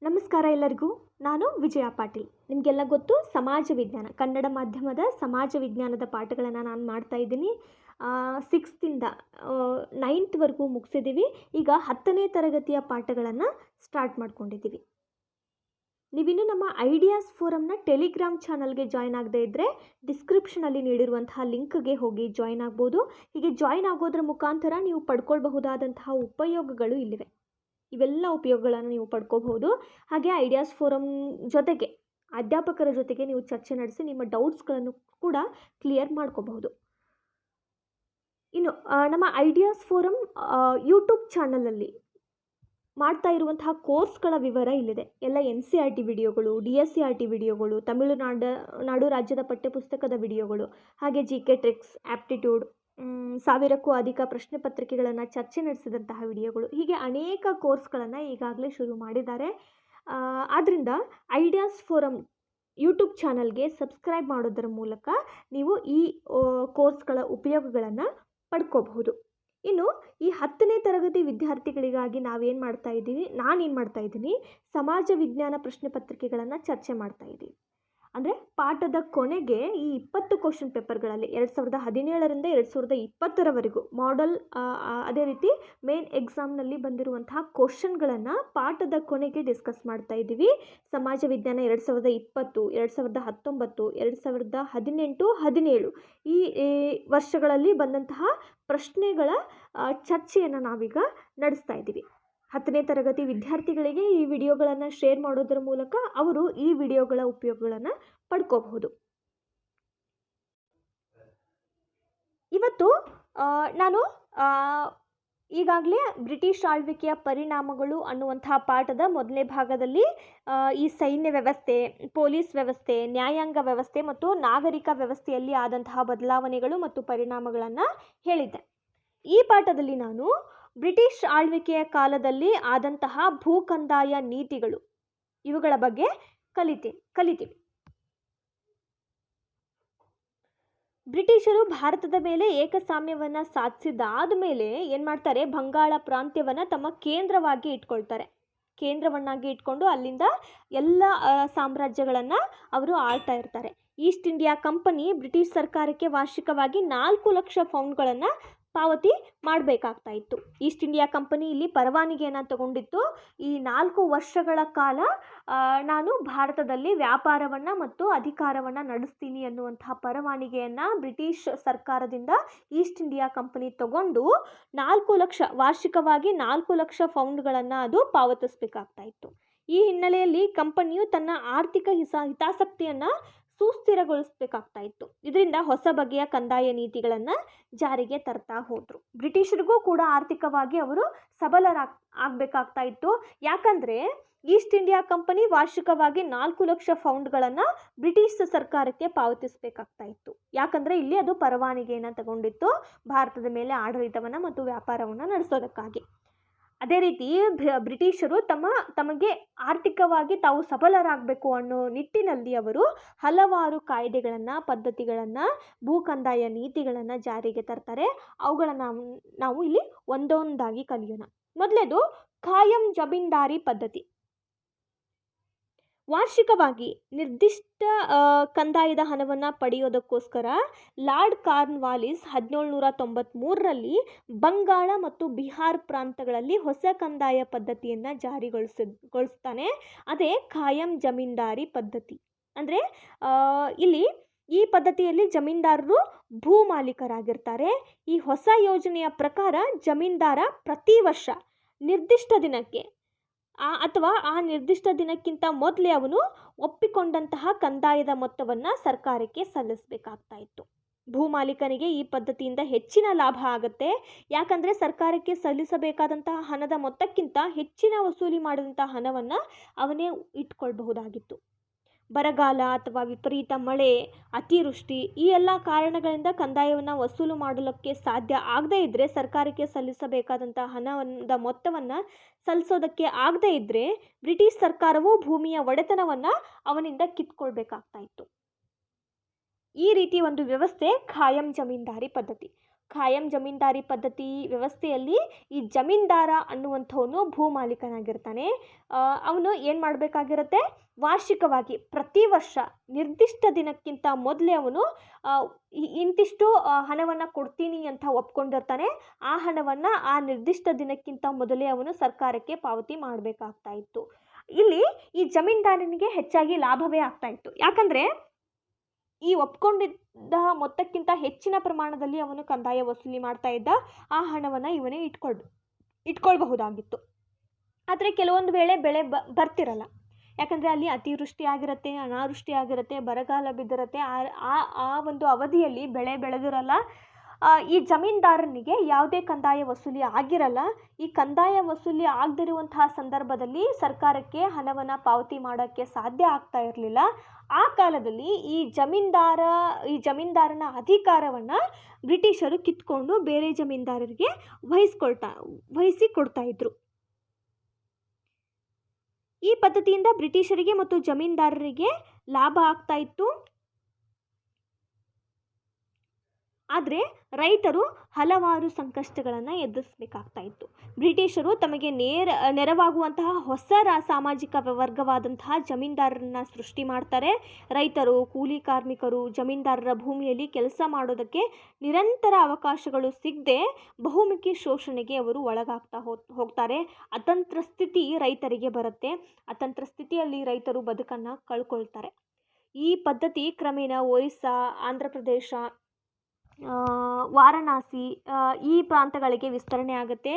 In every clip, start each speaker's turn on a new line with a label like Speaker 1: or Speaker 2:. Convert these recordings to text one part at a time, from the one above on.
Speaker 1: ನಮಸ್ಕಾರ ಎಲ್ಲರಿಗೂ. ನಾನು ವಿಜಯ ಪಾಟೀಲ್. ನಿಮಗೆಲ್ಲ ಗೊತ್ತು, ಸಮಾಜ ವಿಜ್ಞಾನ ಕನ್ನಡ ಮಾಧ್ಯಮದ ಸಮಾಜ ವಿಜ್ಞಾನದ ಪಾಠಗಳನ್ನು ನಾನು ಮಾಡ್ತಾ ಇದ್ದೀನಿ. 6th ಇಂದ 9th ಮುಗಿಸಿದ್ದೀವಿ. ಈಗ 10ನೇ ತರಗತಿಯ ಪಾಠಗಳನ್ನು ಸ್ಟಾರ್ಟ್ ಮಾಡ್ಕೊಂಡಿದ್ದೀವಿ. ನೀವಿನ್ನು ನಮ್ಮ ಐಡಿಯಾಸ್ ಫೋರಮ್ನ ಟೆಲಿಗ್ರಾಮ್ ಚಾನಲ್ಗೆ ಜಾಯ್ನ್ ಆಗದೇ ಇದ್ದರೆ ಡಿಸ್ಕ್ರಿಪ್ಷನಲ್ಲಿ ನೀಡಿರುವಂತಹ ಲಿಂಕ್ಗೆ ಹೋಗಿ ಜಾಯ್ನ್ ಆಗ್ಬೋದು. ಹೀಗೆ ಜಾಯ್ನ್ ಆಗೋದ್ರ ಮುಖಾಂತರ ನೀವು ಪಡ್ಕೊಳ್ಬಹುದಾದಂತಹ ಉಪಯೋಗಗಳು ಇಲ್ಲಿವೆ. ಇವೆಲ್ಲ ಉಪಯೋಗಗಳನ್ನು ನೀವು ಪಡ್ಕೋಬಹುದು. ಹಾಗೆ ಐಡಿಯಾಸ್ ಫೋರಮ್ ಜೊತೆಗೆ ಅಧ್ಯಾಪಕರ ಜೊತೆಗೆ ನೀವು ಚರ್ಚೆ ನಡೆಸಿ ನಿಮ್ಮ ಡೌಟ್ಸ್ಗಳನ್ನು ಕೂಡ ಕ್ಲಿಯರ್ ಮಾಡ್ಕೋಬಹುದು. ಇನ್ನು ನಮ್ಮ ಐಡಿಯಾಸ್ ಫೋರಮ್ ಯೂಟ್ಯೂಬ್ ಚಾನಲಲ್ಲಿ ಮಾಡ್ತಾ ಇರುವಂತಹ ಕೋರ್ಸ್ಗಳ ವಿವರ ಇಲ್ಲಿದೆ. ಎಲ್ಲ NCERT ವಿಡಿಯೋಗಳು, DSCERT ವಿಡಿಯೋಗಳು, ತಮಿಳುನಾಡು ರಾಜ್ಯದ ಪಠ್ಯಪುಸ್ತಕದ ವಿಡಿಯೋಗಳು, ಹಾಗೆ GK ಟ್ರಿಕ್ಸ್, ಆಪ್ಟಿಟ್ಯೂಡ್, 1000ಕ್ಕೂ ಅಧಿಕ ಪ್ರಶ್ನೆ ಪತ್ರಿಕೆಗಳನ್ನು ಚರ್ಚೆ ನಡೆಸಿದಂತಹ ವಿಡಿಯೋಗಳು, ಹೀಗೆ ಅನೇಕ ಕೋರ್ಸ್ಗಳನ್ನು ಈಗಾಗಲೇ ಶುರು ಮಾಡಿದ್ದಾರೆ. ಆದ್ದರಿಂದ ಐಡಿಯಾಸ್ ಫೋರಮ್ ಯೂಟ್ಯೂಬ್ ಚಾನಲ್ಗೆ ಸಬ್ಸ್ಕ್ರೈಬ್ ಮಾಡೋದರ ಮೂಲಕ ನೀವು ಈ ಕೋರ್ಸ್ಗಳ ಉಪಯೋಗಗಳನ್ನು ಪಡ್ಕೋಬಹುದು. ಇನ್ನು ಈ 10ನೇ ತರಗತಿ ವಿದ್ಯಾರ್ಥಿಗಳಿಗಾಗಿ ನಾನೇನು ಮಾಡ್ತಾ ಇದ್ದೀನಿ, ಸಮಾಜ ವಿಜ್ಞಾನ ಪ್ರಶ್ನೆ ಪತ್ರಿಕೆಗಳನ್ನು ಚರ್ಚೆ ಮಾಡ್ತಾ ಇದ್ದೀವಿ. ಅಂದರೆ ಪಾಠದ ಕೊನೆಗೆ ಈ 20 ಕ್ವಶನ್ ಪೇಪರ್ಗಳಲ್ಲಿ 2017ರಿಂದ 2020ರವರೆಗೂ ಮಾಡೆಲ್, ಅದೇ ರೀತಿ ಮೇನ್ ಎಕ್ಸಾಮ್ನಲ್ಲಿ ಬಂದಿರುವಂತಹ ಕ್ವಶನ್ಗಳನ್ನು ಪಾಠದ ಕೊನೆಗೆ ಡಿಸ್ಕಸ್ ಮಾಡ್ತಾ ಇದ್ದೀವಿ. ಸಮಾಜ ವಿಜ್ಞಾನ 2020, 2019, 2018, 17 ಈ ವರ್ಷಗಳಲ್ಲಿ ಬಂದಂತಹ ಪ್ರಶ್ನೆಗಳ ಚರ್ಚೆಯನ್ನು ನಾವೀಗ ನಡೆಸ್ತಾ ಇದ್ದೀವಿ. 10ನೇ ತರಗತಿ ವಿದ್ಯಾರ್ಥಿಗಳಿಗೆ ಈ ವಿಡಿಯೋಗಳನ್ನು ಶೇರ್ ಮಾಡೋದರ ಮೂಲಕ ಅವರು ಈ ವಿಡಿಯೋಗಳ ಉಪಯೋಗಗಳನ್ನು ಪಡ್ಕೋಬಹುದು. ಇವತ್ತು ನಾನು ಈಗಾಗಲೇ ಬ್ರಿಟಿಷ್ ಆಳ್ವಿಕೆಯ ಪರಿಣಾಮಗಳು ಅನ್ನುವಂತಹ ಪಾಠದ ಮೊದಲನೇ ಭಾಗದಲ್ಲಿ ಈ ಸೈನ್ಯ ವ್ಯವಸ್ಥೆ, ಪೊಲೀಸ್ ವ್ಯವಸ್ಥೆ, ನ್ಯಾಯಾಂಗ ವ್ಯವಸ್ಥೆ ಮತ್ತು ನಾಗರಿಕ ವ್ಯವಸ್ಥೆಯಲ್ಲಿ ಆದಂತಹ ಬದಲಾವಣೆಗಳು ಮತ್ತು ಪರಿಣಾಮಗಳನ್ನು ಹೇಳಿದ್ದೆ. ಈ ಪಾಠದಲ್ಲಿ ನಾನು ಬ್ರಿಟಿಷ್ ಆಳ್ವಿಕೆಯ ಕಾಲದಲ್ಲಿ ಆದಂತಹ ಭೂಕಂದಾಯ ನೀತಿಗಳು ಇವುಗಳ ಬಗ್ಗೆ ಕಲಿತೀವಿ. ಬ್ರಿಟಿಷರು ಭಾರತದ ಮೇಲೆ ಏಕಸ್ವಾಮ್ಯವನ್ನು ಸಾಧಿಸಿದಾದ ಮೇಲೆ ಏನು ಮಾಡ್ತಾರೆ, ಬಂಗಾಳ ಪ್ರಾಂತ್ಯವನ್ನು ತಮ್ಮ ಕೇಂದ್ರವನ್ನಾಗಿ ಇಟ್ಕೊಂಡು ಅಲ್ಲಿಂದ ಎಲ್ಲ ಸಾಮ್ರಾಜ್ಯಗಳನ್ನು ಅವರು ಆಳ್ತಾ ಇರ್ತಾರೆ. ಈಸ್ಟ್ ಇಂಡಿಯಾ ಕಂಪನಿ ಬ್ರಿಟಿಷ್ ಸರ್ಕಾರಕ್ಕೆ ವಾರ್ಷಿಕವಾಗಿ 4 ಲಕ್ಷ ಪೌಂಡ್ಗಳನ್ನು ಪಾವತಿ ಮಾಡಬೇಕಾಗ್ತಾ ಇತ್ತು. ಈಸ್ಟ್ ಇಂಡಿಯಾ ಕಂಪನಿ ಇಲ್ಲಿ ಪರವಾನಗಿಯನ್ನು ತಗೊಂಡಿತ್ತು. ಈ 4 ವರ್ಷಗಳ ಕಾಲ ನಾನು ಭಾರತದಲ್ಲಿ ವ್ಯಾಪಾರವನ್ನು ಮತ್ತು ಅಧಿಕಾರವನ್ನು ನಡೆಸ್ತೀನಿ ಅನ್ನುವಂತಹ ಪರವಾನಗಿಯನ್ನು ಬ್ರಿಟಿಷ್ ಸರ್ಕಾರದಿಂದ ಈಸ್ಟ್ ಇಂಡಿಯಾ ಕಂಪನಿ ತಗೊಂಡು ವಾರ್ಷಿಕವಾಗಿ 4 ಲಕ್ಷ ಪೌಂಡ್ಗಳನ್ನು ಅದು ಪಾವತಿಸಬೇಕಾಗ್ತಾ ಇತ್ತು. ಈ ಹಿನ್ನೆಲೆಯಲ್ಲಿ ಕಂಪನಿಯು ತನ್ನ ಆರ್ಥಿಕ ಹಿತಾಸಕ್ತಿಯನ್ನು ಸುಸ್ಥಿರಗೊಳಿಸಬೇಕಾಗ್ತಾ ಇತ್ತು. ಇದರಿಂದ ಹೊಸ ಬಗೆಯ ಕಂದಾಯ ನೀತಿಗಳನ್ನು ಜಾರಿಗೆ ತರ್ತಾ ಹೋದರು. ಬ್ರಿಟಿಷರಿಗೂ ಕೂಡ ಆರ್ಥಿಕವಾಗಿ ಅವರು ಆಗಬೇಕಾಗ್ತಾ ಇತ್ತು. ಯಾಕಂದರೆ ಈಸ್ಟ್ ಇಂಡಿಯಾ ಕಂಪನಿ ವಾರ್ಷಿಕವಾಗಿ 4 ಲಕ್ಷ ಪೌಂಡ್ಗಳನ್ನು ಬ್ರಿಟಿಷ್ ಸರ್ಕಾರಕ್ಕೆ ಪಾವತಿಸಬೇಕಾಗ್ತಾ ಇತ್ತು. ಯಾಕಂದರೆ ಇಲ್ಲಿ ಅದು ಪರವಾನಗಿಯನ್ನು ತಗೊಂಡಿತ್ತು ಭಾರತದ ಮೇಲೆ ಆಡಳಿತವನ್ನು ಮತ್ತು ವ್ಯಾಪಾರವನ್ನು ನಡೆಸೋದಕ್ಕಾಗಿ. ಅದೇ ರೀತಿ ಬ್ರಿಟಿಷರು ತಮಗೆ ಆರ್ಥಿಕವಾಗಿ ತಾವು ಸಬಲರಾಗಬೇಕು ಅನ್ನೋ ನಿಟ್ಟಿನಲ್ಲಿ ಅವರು ಹಲವಾರು ಕಾಯ್ದೆಗಳನ್ನು, ಪದ್ಧತಿಗಳನ್ನು, ಭೂಕಂದಾಯ ನೀತಿಗಳನ್ನು ಜಾರಿಗೆ ತರ್ತಾರೆ. ಅವುಗಳನ್ನು ನಾವು ಇಲ್ಲಿ ಒಂದೊಂದಾಗಿ ಕಲಿಯೋಣ. ಮೊದಲೇದು ಖಾಯಂ ಜಮೀನ್ದಾರಿ ಪದ್ಧತಿ. ವಾರ್ಷಿಕವಾಗಿ ನಿರ್ದಿಷ್ಟ ಕಂದಾಯದ ಹಣವನ್ನು ಪಡೆಯೋದಕ್ಕೋಸ್ಕರ ಲಾರ್ಡ್ ಕಾರ್ನ್ವಾಲಿಸ್ 1793ರಲ್ಲಿ ಬಂಗಾಳ ಮತ್ತು ಬಿಹಾರ್ ಪ್ರಾಂತಗಳಲ್ಲಿ ಹೊಸ ಕಂದಾಯ ಪದ್ಧತಿಯನ್ನು ಜಾರಿಗೊಳಿಸ್ತಾನೆ. ಅದೇ ಖಾಯಂ ಜಮೀನ್ದಾರಿ ಪದ್ಧತಿ. ಅಂದರೆ ಇಲ್ಲಿ ಈ ಪದ್ಧತಿಯಲ್ಲಿ ಜಮೀನ್ದಾರರು ಭೂ ಮಾಲೀಕರಾಗಿರ್ತಾರೆ. ಈ ಹೊಸ ಯೋಜನೆಯ ಪ್ರಕಾರ ಜಮೀನ್ದಾರ ಪ್ರತಿ ವರ್ಷ ನಿರ್ದಿಷ್ಟ ದಿನಕ್ಕೆ ಅಥವಾ ಆ ನಿರ್ದಿಷ್ಟ ದಿನಕ್ಕಿಂತ ಮೊದಲೇ ಅವನು ಒಪ್ಪಿಕೊಂಡಂತಹ ಕಂದಾಯದ ಮೊತ್ತವನ್ನು ಸರ್ಕಾರಕ್ಕೆ ಸಲ್ಲಿಸಬೇಕಾಗ್ತಾ ಇತ್ತು. ಭೂ ಮಾಲೀಕನಿಗೆ ಈ ಪದ್ಧತಿಯಿಂದ ಹೆಚ್ಚಿನ ಲಾಭ ಆಗುತ್ತೆ. ಯಾಕಂದರೆ ಸರ್ಕಾರಕ್ಕೆ ಸಲ್ಲಿಸಬೇಕಾದಂತಹ ಹಣದ ಮೊತ್ತಕ್ಕಿಂತ ಹೆಚ್ಚಿನ ವಸೂಲಿ ಮಾಡಿದಂತಹ ಹಣವನ್ನು ಅವನೇ ಇಟ್ಕೊಳ್ಬಹುದಾಗಿತ್ತು. ಬರಗಾಲ ಅಥವಾ ವಿಪರೀತ ಮಳೆ, ಅತಿವೃಷ್ಟಿ ಈ ಎಲ್ಲ ಕಾರಣಗಳಿಂದ ಕಂದಾಯವನ್ನು ವಸೂಲು ಮಾಡಲಿಕ್ಕೆ ಸಾಧ್ಯ ಆಗದೇ ಇದ್ದರೆ, ಸರ್ಕಾರಕ್ಕೆ ಸಲ್ಲಿಸಬೇಕಾದಂತಹ ಹಣದ ಮೊತ್ತವನ್ನು ಸಲ್ಲಿಸೋದಕ್ಕೆ ಆಗದೇ ಇದ್ದರೆ ಬ್ರಿಟಿಷ್ ಸರ್ಕಾರವು ಭೂಮಿಯ ಒಡೆತನವನ್ನು ಅವನಿಂದ ಕಿತ್ಕೊಳ್ಬೇಕಾಗ್ತಾ ಇತ್ತು. ಈ ರೀತಿ ಒಂದು ವ್ಯವಸ್ಥೆ ಖಾಯಂ ಜಮೀನ್ದಾರಿ ಪದ್ಧತಿ. ಖಾಯಂ ಜಮೀನ್ದಾರಿ ಪದ್ಧತಿ ವ್ಯವಸ್ಥೆಯಲ್ಲಿ ಈ ಜಮೀನ್ದಾರ ಅನ್ನುವಂಥವನು ಭೂ ಮಾಲೀಕನಾಗಿರ್ತಾನೆ. ಅವನು ಏನು ಮಾಡಬೇಕಾಗಿರುತ್ತೆ, ವಾರ್ಷಿಕವಾಗಿ ಪ್ರತಿ ವರ್ಷ ನಿರ್ದಿಷ್ಟ ದಿನಕ್ಕಿಂತ ಮೊದಲೇ ಅವನು ಇಂತಿಷ್ಟು ಹಣವನ್ನು ಕೊಡ್ತೀನಿ ಅಂತ ಒಪ್ಕೊಂಡಿರ್ತಾನೆ. ಆ ಹಣವನ್ನು ಆ ನಿರ್ದಿಷ್ಟ ದಿನಕ್ಕಿಂತ ಮೊದಲೇ ಅವನು ಸರ್ಕಾರಕ್ಕೆ ಪಾವತಿ ಮಾಡಬೇಕಾಗ್ತಾ ಇತ್ತು. ಇಲ್ಲಿ ಈ ಜಮೀನ್ದಾರನಿಗೆ ಹೆಚ್ಚಾಗಿ ಲಾಭವೇ ಆಗ್ತಾ ಇತ್ತು. ಯಾಕಂದರೆ ಈ ಒಪ್ಕೊಂಡಿದ್ದ ಮೊತ್ತಕ್ಕಿಂತ ಹೆಚ್ಚಿನ ಪ್ರಮಾಣದಲ್ಲಿ ಅವನು ಕಂದಾಯ ವಸೂಲಿ ಮಾಡ್ತಾ ಇದ್ದ. ಆ ಹಣವನ್ನು ಇವನೇ ಇಟ್ಕೊಳ್ಬಹುದಾಗಿತ್ತು. ಆದರೆ ಕೆಲವೊಂದು ವೇಳೆ ಬೆಳೆ ಬರ್ತಿರಲ್ಲ. ಯಾಕಂದರೆ ಅಲ್ಲಿ ಅತಿವೃಷ್ಟಿ ಆಗಿರುತ್ತೆ, ಅನಾವೃಷ್ಟಿ ಆಗಿರುತ್ತೆ, ಬರಗಾಲ ಬಿದ್ದಿರುತ್ತೆ. ಆ ಒಂದು ಅವಧಿಯಲ್ಲಿ ಬೆಳೆ ಬೆಳೆದಿರಲ್ಲ. ಈ ಜಮೀನ್ದಾರನಿಗೆ ಯಾವುದೇ ಕಂದಾಯ ವಸೂಲಿ ಆಗಿರಲ್ಲ. ಈ ಕಂದಾಯ ವಸೂಲಿ ಆಗದಿರುವಂತಹ ಸಂದರ್ಭದಲ್ಲಿ ಸರ್ಕಾರಕ್ಕೆ ಹಣವನ್ನು ಪಾವತಿ ಮಾಡೋಕ್ಕೆ ಸಾಧ್ಯ ಆಗ್ತಾ ಇರಲಿಲ್ಲ. ಆ ಕಾಲದಲ್ಲಿ ಈ ಜಮೀನ್ದಾರನ ಅಧಿಕಾರವನ್ನು ಬ್ರಿಟಿಷರು ಕಿತ್ಕೊಂಡು ಬೇರೆ ಜಮೀನ್ದಾರರಿಗೆ ವಹಿಸಿಕೊಡ್ತಾ ಇದ್ರು. ಈ ಪದ್ಧತಿಯಿಂದ ಬ್ರಿಟಿಷರಿಗೆ ಮತ್ತು ಜಮೀನ್ದಾರರಿಗೆ ಲಾಭ ಆಗ್ತಾ ಇತ್ತು. ಆದರೆ ರೈತರು ಹಲವಾರು ಸಂಕಷ್ಟಗಳನ್ನು ಎದುರಿಸಬೇಕಾಗ್ತಾ ಇತ್ತು. ಬ್ರಿಟಿಷರು ತಮಗೆ ನೆರವಾಗುವಂತಹ ಹೊಸ ಸಾಮಾಜಿಕ ವರ್ಗವಾದಂತಹ ಜಮೀನ್ದಾರರನ್ನು ಸೃಷ್ಟಿ ಮಾಡ್ತಾರೆ. ರೈತರು, ಕೂಲಿ ಕಾರ್ಮಿಕರು ಜಮೀನ್ದಾರರ ಭೂಮಿಯಲ್ಲಿ ಕೆಲಸ ಮಾಡೋದಕ್ಕೆ ನಿರಂತರ ಅವಕಾಶಗಳು ಸಿಗದೆ ಬಹುಮುಖಿ ಶೋಷಣೆಗೆ ಅವರು ಒಳಗಾಗ್ತಾ ಹೋಗ್ತಾರೆ. ಅತಂತ್ರ ಸ್ಥಿತಿ ರೈತರಿಗೆ ಬರುತ್ತೆ. ಅತಂತ್ರ ಸ್ಥಿತಿಯಲ್ಲಿ ರೈತರು ಬದುಕನ್ನು ಕಳ್ಕೊಳ್ತಾರೆ. ಈ ಪದ್ಧತಿ ಕ್ರಮೇಣ ಒರಿಸ್ಸಾ, ಆಂಧ್ರ ಪ್ರದೇಶ, ವಾರಣಾಸಿ ಈ ಪ್ರಾಂತಗಳಿಗೆ ವಿಸ್ತರಣೆ ಆಗುತ್ತೆ.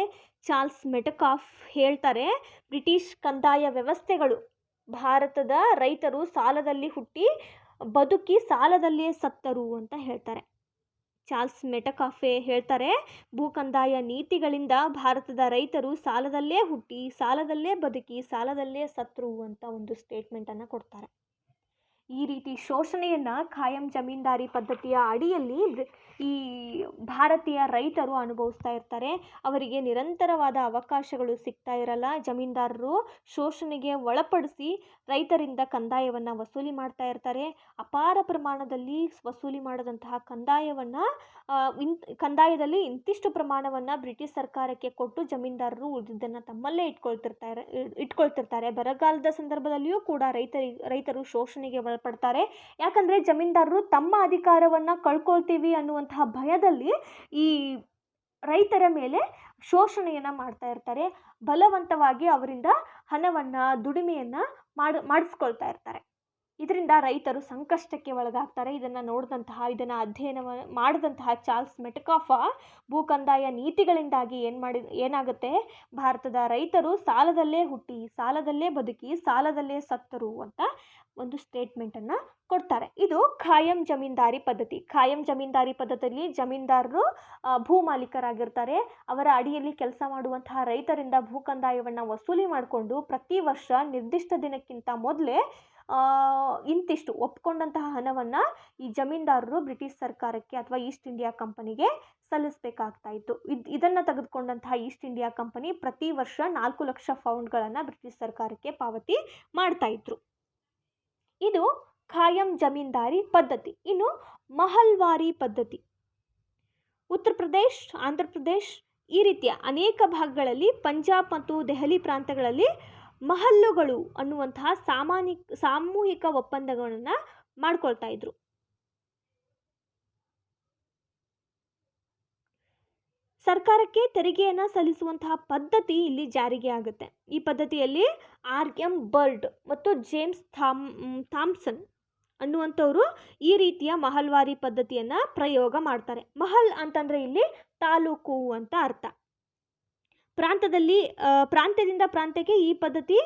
Speaker 1: ಚಾರ್ಲ್ಸ್ ಮೆಟಕಾಫ್ ಹೇಳ್ತಾರೆ, ಬ್ರಿಟಿಷ್ ಕಂದಾಯ ವ್ಯವಸ್ಥೆಗಳು ಭಾರತದ ರೈತರು ಸಾಲದಲ್ಲಿ ಹುಟ್ಟಿ ಬದುಕಿ ಸಾಲದಲ್ಲೇ ಸತ್ತರು ಅಂತ ಹೇಳ್ತಾರೆ. ಚಾರ್ಲ್ಸ್ ಮೆಟಕಾಫೆ ಹೇಳ್ತಾರೆ, ಭೂ ಕಂದಾಯ ನೀತಿಗಳಿಂದ ಭಾರತದ ರೈತರು ಸಾಲದಲ್ಲೇ ಹುಟ್ಟಿ ಸಾಲದಲ್ಲೇ ಬದುಕಿ ಸಾಲದಲ್ಲೇ ಸತ್ತರು ಅಂತ ಒಂದು ಸ್ಟೇಟ್ಮೆಂಟನ್ನು ಕೊಡ್ತಾರೆ. ಈ ರೀತಿ ಶೋಷಣೆಯನ್ನು ಖಾಯಂ ಜಮೀನ್ದಾರಿ ಪದ್ಧತಿಯ ಅಡಿಯಲ್ಲಿ ಈ ಭಾರತೀಯ ರೈತರು ಅನುಭವಿಸ್ತಾ ಇರ್ತಾರೆ. ಅವರಿಗೆ ನಿರಂತರವಾದ ಅವಕಾಶಗಳು ಸಿಗ್ತಾ ಇರಲ್ಲ. ಜಮೀನ್ದಾರರು ಶೋಷಣೆಗೆ ಒಳಪಡಿಸಿ ರೈತರಿಂದ ಕಂದಾಯವನ್ನು ವಸೂಲಿ ಮಾಡ್ತಾ ಇರ್ತಾರೆ. ಅಪಾರ ಪ್ರಮಾಣದಲ್ಲಿ ವಸೂಲಿ ಮಾಡಿದಂತಹ ಕಂದಾಯದಲ್ಲಿ ಇಂತಿಷ್ಟು ಪ್ರಮಾಣವನ್ನು ಬ್ರಿಟಿಷ್ ಸರ್ಕಾರಕ್ಕೆ ಕೊಟ್ಟು ಜಮೀನ್ದಾರರು ಉಳಿದಿದ್ದನ್ನು ತಮ್ಮಲ್ಲೇ ಇಟ್ಕೊಳ್ತಿರ್ತಾರೆ. ಬರಗಾಲದ ಸಂದರ್ಭದಲ್ಲಿಯೂ ಕೂಡ ರೈತರು ಶೋಷಣೆಗೆ ಒಳಪಡ್ತಾರೆ. ಯಾಕಂದರೆ ಜಮೀನ್ದಾರರು ತಮ್ಮ ಅಧಿಕಾರವನ್ನು ಕಳ್ಕೊಳ್ತೀವಿ ಅನ್ನುವಂತಹ ಭಯದಲ್ಲಿ ಈ ರೈತರ ಮೇಲೆ ಶೋಷಣೆಯನ್ನು ಮಾಡ್ತಾ ಇರ್ತಾರೆ. ಬಲವಂತವಾಗಿ ಅವರಿಂದ ಹಣವನ್ನು, ದುಡಿಮೆಯನ್ನು ಮಾಡಿಸ್ಕೊಳ್ತಾ ಇರ್ತಾರೆ. ಇದರಿಂದ ರೈತರು ಸಂಕಷ್ಟಕ್ಕೆ ಒಳಗಾಗ್ತಾರೆ. ಇದನ್ನು ಅಧ್ಯಯನ ಮಾಡಿದಂತಹ ಚಾರ್ಲ್ಸ್ ಮೆಟಕಾಫ ಭೂ ಕಂದಾಯ ನೀತಿಗಳಿಂದಾಗಿ ಏನಾಗುತ್ತೆ, ಭಾರತದ ರೈತರು ಸಾಲದಲ್ಲೇ ಹುಟ್ಟಿ ಸಾಲದಲ್ಲೇ ಬದುಕಿ ಸಾಲದಲ್ಲೇ ಸತ್ತರು ಅಂತ ಒಂದು ಸ್ಟೇಟ್ಮೆಂಟನ್ನು ಕೊಡ್ತಾರೆ. ಇದು ಖಾಯಂ ಜಮೀನ್ದಾರಿ ಪದ್ಧತಿ. ಖಾಯಂ ಜಮೀನ್ದಾರಿ ಪದ್ಧತಿಯಲ್ಲಿ ಜಮೀನ್ದಾರರು ಭೂ ಮಾಲೀಕರಾಗಿರ್ತಾರೆ. ಅವರ ಅಡಿಯಲ್ಲಿ ಕೆಲಸ ಮಾಡುವಂತಹ ರೈತರಿಂದ ಭೂ ಕಂದಾಯವನ್ನು ವಸೂಲಿ ಮಾಡಿಕೊಂಡು ಪ್ರತಿ ವರ್ಷ ನಿರ್ದಿಷ್ಟ ದಿನಕ್ಕಿಂತ ಮೊದಲೇ ಇಂತಿಷ್ಟು ಒಪ್ಕೊಂಡಂತಹ ಹಣವನ್ನು ಈ ಜಮೀನ್ದಾರರು ಬ್ರಿಟಿಷ್ ಸರ್ಕಾರಕ್ಕೆ ಅಥವಾ ಈಸ್ಟ್ ಇಂಡಿಯಾ ಕಂಪನಿಗೆ ಸಲ್ಲಿಸಬೇಕಾಗ್ತಾ ಇತ್ತು. ಇದನ್ನು ತೆಗೆದುಕೊಂಡಂತಹ ಈಸ್ಟ್ ಇಂಡಿಯಾ ಕಂಪನಿ ಪ್ರತಿ ವರ್ಷ 4 ಲಕ್ಷ ಪೌಂಡ್ಗಳನ್ನು ಬ್ರಿಟಿಷ್ ಸರ್ಕಾರಕ್ಕೆ ಪಾವತಿ ಮಾಡ್ತಾ ಇದ್ರು. ಇದು ಖಾಯಂ ಜಮೀನ್ದಾರಿ ಪದ್ಧತಿ. ಇನ್ನು ಮಹಲ್ವಾರಿ ಪದ್ಧತಿ. ಉತ್ತರ ಪ್ರದೇಶ್, ಆಂಧ್ರ ಪ್ರದೇಶ್ ಈ ರೀತಿಯ ಅನೇಕ ಭಾಗಗಳಲ್ಲಿ, ಪಂಜಾಬ್ ಮತ್ತು ದೆಹಲಿ ಪ್ರಾಂತಗಳಲ್ಲಿ ಮಹಲ್ಲುಗಳು ಅನ್ನುವಂತಹ ಸಾಮೂಹಿಕ ಒಪ್ಪಂದಗಳನ್ನು ಮಾಡ್ಕೊಳ್ತಾ ಇದ್ರು. ಸರ್ಕಾರಕ್ಕೆ ತೆರಿಗೆಯನ್ನು ಸಲ್ಲಿಸುವಂತಹ ಪದ್ಧತಿ ಇಲ್ಲಿ ಜಾರಿಗೆ ಆಗುತ್ತೆ. ಈ ಪದ್ಧತಿಯಲ್ಲಿ ಆರ್.ಎಂ. ಬರ್ಡ್ ಮತ್ತು ಜೇಮ್ಸ್ ಥಾಮ್ಸನ್ ಅನ್ನುವಂಥವರು ಈ ರೀತಿಯ ಮಹಲ್ವಾರಿ ಪದ್ಧತಿಯನ್ನು ಪ್ರಯೋಗ ಮಾಡ್ತಾರೆ. ಮಹಲ್ ಅಂತಂದರೆ ಇಲ್ಲಿ ತಾಲೂಕು ಅಂತ ಅರ್ಥ. ಪ್ರಾಂತ್ಯದಿಂದ ಪ್ರಾಂತ್ಯಕ್ಕೆ ಈ ಪದ್ಧತಿ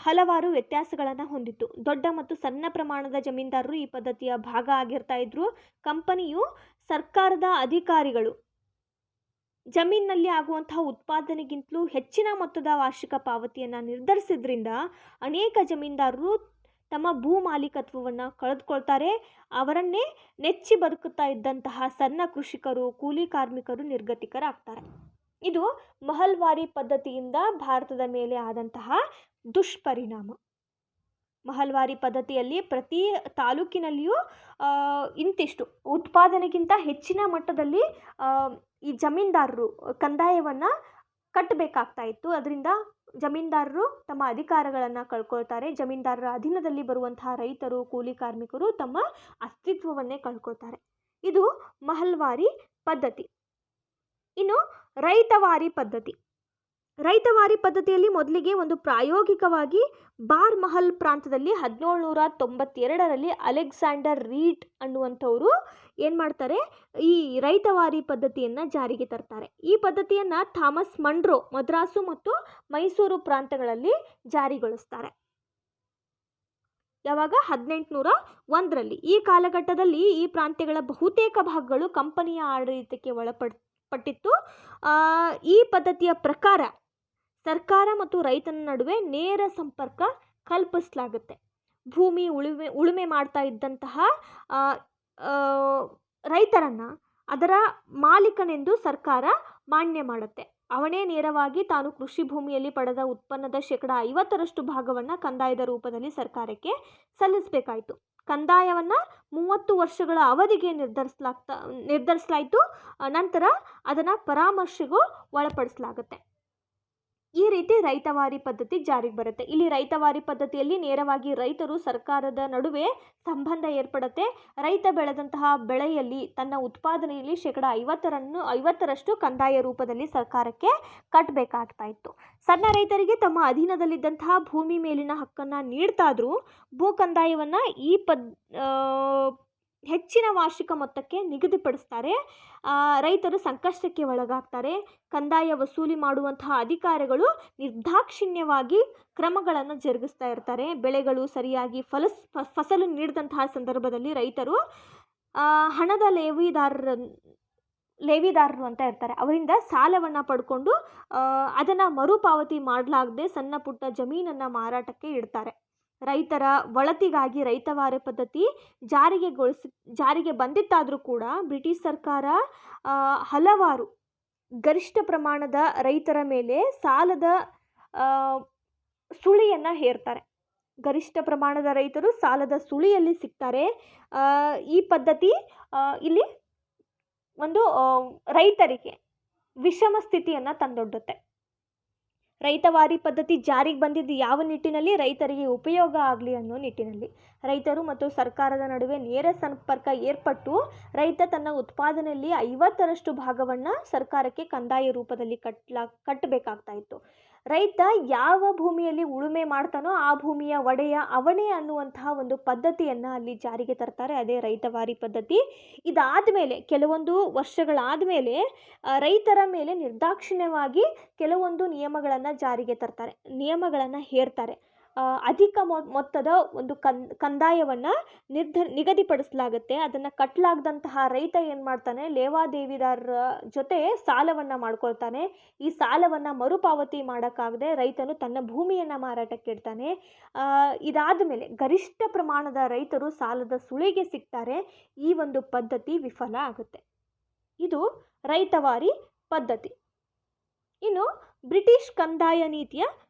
Speaker 1: ಹಲವಾರು ವ್ಯತ್ಯಾಸಗಳನ್ನು ಹೊಂದಿತ್ತು. ದೊಡ್ಡ ಮತ್ತು ಸಣ್ಣ ಪ್ರಮಾಣದ ಜಮೀನ್ದಾರರು ಈ ಪದ್ಧತಿಯ ಭಾಗ ಆಗಿರ್ತಾ ಇದ್ರು. ಕಂಪನಿಯು ಸರ್ಕಾರದ ಅಧಿಕಾರಿಗಳು ಜಮೀನಿನಲ್ಲಿ ಆಗುವಂತಹ ಉತ್ಪಾದನೆಗಿಂತಲೂ ಹೆಚ್ಚಿನ ಮೊತ್ತದ ವಾರ್ಷಿಕ ಪಾವತಿಯನ್ನು ನಿರ್ಧರಿಸಿದ್ರಿಂದ ಅನೇಕ ಜಮೀನ್ದಾರರು ತಮ್ಮ ಭೂ ಮಾಲೀಕತ್ವವನ್ನು ಕಳೆದುಕೊಳ್ತಾರೆ. ಅವರನ್ನೇ ನೆಚ್ಚಿ ಬದುಕುತ್ತಾ ಇದ್ದಂತಹ ಸಣ್ಣ ಕೃಷಿಕರು, ಕೂಲಿ ಕಾರ್ಮಿಕರು ನಿರ್ಗತಿಕರಾಗ್ತಾರೆ. ಇದು ಮಹಲ್ವಾರಿ ಪದ್ಧತಿಯಿಂದ ಭಾರತದ ಮೇಲೆ ಆದಂತಹ ದುಷ್ಪರಿಣಾಮ. ಮಹಲ್ವಾರಿ ಪದ್ಧತಿಯಲ್ಲಿ ಪ್ರತಿ ತಾಲೂಕಿನಲ್ಲಿಯೂ ಇಂತಿಷ್ಟು ಉತ್ಪಾದನೆಗಿಂತ ಹೆಚ್ಚಿನ ಮಟ್ಟದಲ್ಲಿ ಈ ಜಮೀನ್ದಾರರು ಕಂದಾಯವನ್ನು ಕಟ್ಟಬೇಕಾಗ್ತಾ ಇತ್ತು. ಅದರಿಂದ ಜಮೀನ್ದಾರರು ತಮ್ಮ ಅಧಿಕಾರಗಳನ್ನು ಕಳ್ಕೊಳ್ತಾರೆ. ಜಮೀನ್ದಾರರ ಅಧೀನದಲ್ಲಿ ಬರುವಂತಹ ರೈತರು, ಕೂಲಿ ಕಾರ್ಮಿಕರು ತಮ್ಮ ಅಸ್ತಿತ್ವವನ್ನೇ ಕಳ್ಕೊಳ್ತಾರೆ. ಇದು ಮಹಲ್ವಾರಿ ಪದ್ಧತಿ. ಇನ್ನು ರೈತವಾರಿ ಪದ್ಧತಿ. ರೈತವಾರಿ ಪದ್ಧತಿಯಲ್ಲಿ ಮೊದಲಿಗೆ ಒಂದು ಪ್ರಾಯೋಗಿಕವಾಗಿ ಬಾರ್ ಮಹಲ್ ಪ್ರಾಂತದಲ್ಲಿ 1792ರಲ್ಲಿ ಅಲೆಕ್ಸಾಂಡರ್ ರೀಡ್ ಅನ್ನುವಂಥವರು ಏನು ಮಾಡ್ತಾರೆ, ಈ ರೈತವಾರಿ ಪದ್ಧತಿಯನ್ನು ಜಾರಿಗೆ ತರ್ತಾರೆ. ಈ ಪದ್ಧತಿಯನ್ನು ಥಾಮಸ್ ಮನ್ರೋ ಮದ್ರಾಸು ಮತ್ತು ಮೈಸೂರು ಪ್ರಾಂತಗಳಲ್ಲಿ ಜಾರಿಗೊಳಿಸ್ತಾರೆ. ಯಾವಾಗ? 1801ರಲ್ಲಿ. ಈ ಕಾಲಘಟ್ಟದಲ್ಲಿ ಈ ಪ್ರಾಂತ್ಯಗಳ ಬಹುತೇಕ ಭಾಗಗಳು ಕಂಪನಿಯ ಆಡಳಿತಕ್ಕೆ ಒಳಪಟ್ಟಿತ್ತು. ಈ ಪದ್ಧತಿಯ ಪ್ರಕಾರ ಸರ್ಕಾರ ಮತ್ತು ರೈತನ ನಡುವೆ ನೇರ ಸಂಪರ್ಕ ಕಲ್ಪಿಸಲಾಗುತ್ತೆ. ಭೂಮಿ ಉಳುಮೆ ಮಾಡ್ತಾ ಇದ್ದಂತಹ ರೈತರನ್ನು ಅದರ ಮಾಲೀಕನೆಂದು ಸರ್ಕಾರ ಮಾನ್ಯ ಮಾಡುತ್ತೆ. ಅವನೇ ನೇರವಾಗಿ ತಾನು ಕೃಷಿ ಭೂಮಿಯಲ್ಲಿ ಪಡೆದ ಉತ್ಪನ್ನದ 50% ಭಾಗವನ್ನು ಕಂದಾಯದ ರೂಪದಲ್ಲಿ ಸರ್ಕಾರಕ್ಕೆ ಸಲ್ಲಿಸಬೇಕಾಯಿತು. ಕಂದಾಯವನ್ನು 30 ವರ್ಷಗಳ ಅವಧಿಗೆ ನಿರ್ಧರಿಸಲಾಯಿತು. ನಂತರ ಅದನ್ನು ಪರಾಮರ್ಶೆಗೂ ಒಳಪಡಿಸಲಾಗುತ್ತೆ. ಈ ರೀತಿ ರೈತವಾರಿ ಪದ್ಧತಿ ಜಾರಿಗೆ ಬರುತ್ತೆ. ಇಲ್ಲಿ ರೈತವಾರಿ ಪದ್ಧತಿಯಲ್ಲಿ ನೇರವಾಗಿ ರೈತರು ಸರ್ಕಾರದ ನಡುವೆ ಸಂಬಂಧ ಏರ್ಪಡುತ್ತೆ. ರೈತ ಬೆಳೆದಂತಹ ಬೆಳೆಯಲ್ಲಿ ತನ್ನ ಉತ್ಪಾದನೆಯಲ್ಲಿ 50% ಕಂದಾಯ ರೂಪದಲ್ಲಿ ಸರ್ಕಾರಕ್ಕೆ ಕಟ್ಟಬೇಕಾಗ್ತಾ ಇತ್ತು. ಸಣ್ಣ ರೈತರಿಗೆ ತಮ್ಮ ಅಧೀನದಲ್ಲಿದ್ದಂತಹ ಭೂಮಿ ಮೇಲಿನ ಹಕ್ಕನ್ನು ನೀಡ್ತಾದ್ರೂ ಭೂ ಕಂದಾಯವನ್ನು ಹೆಚ್ಚಿನ ವಾರ್ಷಿಕ ಮೊತ್ತಕ್ಕೆ ನಿಗದಿಪಡಿಸ್ತಾರೆ. ರೈತರು ಸಂಕಷ್ಟಕ್ಕೆ ಒಳಗಾಗ್ತಾರೆ. ಕಂದಾಯ ವಸೂಲಿ ಮಾಡುವಂತಹ ಅಧಿಕಾರಿಗಳು ನಿರ್ದಾಕ್ಷಿಣ್ಯವಾಗಿ ಕ್ರಮಗಳನ್ನು ಜರುಗಿಸ್ತಾ ಇರ್ತಾರೆ. ಬೆಳೆಗಳು ಸರಿಯಾಗಿ ಫಸಲು ನೀಡಿದಂತಹ ಸಂದರ್ಭದಲ್ಲಿ ರೈತರು ಹಣದ ಲೇವಿದಾರರು ಅಂತ ಇರ್ತಾರೆ. ಅವರಿಂದ ಸಾಲವನ್ನು ಪಡ್ಕೊಂಡು ಅದನ್ನು ಮರುಪಾವತಿ ಮಾಡಲಾಗದೆ ಸಣ್ಣ ಪುಟ್ಟ ಜಮೀನನ್ನು ಮಾರಾಟಕ್ಕೆ ಇಡ್ತಾರೆ. ರೈತರ ಒಳತಿಗಾಗಿ ರೈತವಾರಿ ಪದ್ಧತಿ ಜಾರಿಗೆ ಬಂದಿತ್ತಾದರೂ ಕೂಡ ಬ್ರಿಟಿಷ್ ಸರ್ಕಾರ ಹಲವಾರು ಗರಿಷ್ಠ ಪ್ರಮಾಣದ ರೈತರ ಮೇಲೆ ಸಾಲದ ಸುಳಿಯನ್ನು ಹೇರ್ತಾರೆ. ಗರಿಷ್ಠ ಪ್ರಮಾಣದ ರೈತರು ಸಾಲದ ಸುಳಿಯಲ್ಲಿ ಸಿಗ್ತಾರೆ. ಈ ಪದ್ಧತಿ ಇಲ್ಲಿ ಒಂದು ರೈತರಿಗೆ ವಿಷಮ ಸ್ಥಿತಿಯನ್ನು ತಂದೊಡ್ಡುತ್ತೆ. ರೈತವಾರಿ ಪದ್ಧತಿ ಜಾರಿಗೆ ಬಂದಿದ್ದು ಯಾವ ನಿಟ್ಟಿನಲ್ಲಿ? ರೈತರಿಗೆ ಉಪಯೋಗ ಆಗಲಿ ಅನ್ನೋ ನಿಟ್ಟಿನಲ್ಲಿ. ರೈತರು ಮತ್ತು ಸರ್ಕಾರದ ನಡುವೆ ನೇರ ಸಂಪರ್ಕ ಏರ್ಪಟ್ಟು ರೈತ ತನ್ನ ಉತ್ಪಾದನೆಯಲ್ಲಿ 50% ಭಾಗವನ್ನು ಸರ್ಕಾರಕ್ಕೆ ಕಂದಾಯ ರೂಪದಲ್ಲಿ ಕಟ್ಟಬೇಕಾಗ್ತಾ ಇತ್ತು. ರೈತ ಯಾವ ಭೂಮಿಯಲ್ಲಿ ಉಳುಮೆ ಮಾಡ್ತಾನೋ ಆ ಭೂಮಿಯ ಒಡೆಯ ಅವನೇ ಅನ್ನುವಂತಹ ಒಂದು ಪದ್ಧತಿಯನ್ನು ಅಲ್ಲಿ ಜಾರಿಗೆ ತರ್ತಾರೆ. ಅದೇ ರೈತವಾರಿ ಪದ್ಧತಿ. ಇದಾದ ಮೇಲೆ ಕೆಲವೊಂದು ವರ್ಷಗಳಾದ ಮೇಲೆ ರೈತರ ಮೇಲೆ ನಿರ್ದಾಕ್ಷಿಣ್ಯವಾಗಿ ಕೆಲವೊಂದು ನಿಯಮಗಳನ್ನು ಜಾರಿಗೆ ತರ್ತಾರೆ, ನಿಯಮಗಳನ್ನು ಹೇರ್ತಾರೆ. ಅಧಿಕ ಮೊತ್ತದ ಒಂದು ಕಂದಾಯವನ್ನು ನಿಗದಿಪಡಿಸಲಾಗುತ್ತೆ. ಅದನ್ನು ಕಟ್ಟಲಾಗದಂತಹ ರೈತ ಏನು ಮಾಡ್ತಾನೆ, ಲೇವಾದೇವಿದಾರರ ಜೊತೆ ಸಾಲವನ್ನು ಮಾಡ್ಕೊಳ್ತಾನೆ. ಈ ಸಾಲವನ್ನು ಮರುಪಾವತಿ ಮಾಡೋಕ್ಕಾಗದೆ ರೈತನು ತನ್ನ ಭೂಮಿಯನ್ನು ಮಾರಾಟಕ್ಕೆ ಇಡ್ತಾನೆ. ಇದಾದ ಮೇಲೆ ಗರಿಷ್ಠ ಪ್ರಮಾಣದ ರೈತರು ಸಾಲದ ಸುಳಿಗೆ ಸಿಗ್ತಾರೆ. ಈ ಒಂದು ಪದ್ಧತಿ ವಿಫಲ ಆಗುತ್ತೆ. ಇದು ರೈತವಾರಿ ಪದ್ಧತಿ. ಇನ್ನು ಬ್ರಿಟಿಷ್ ಕಂದಾಯ ನೀತಿಯ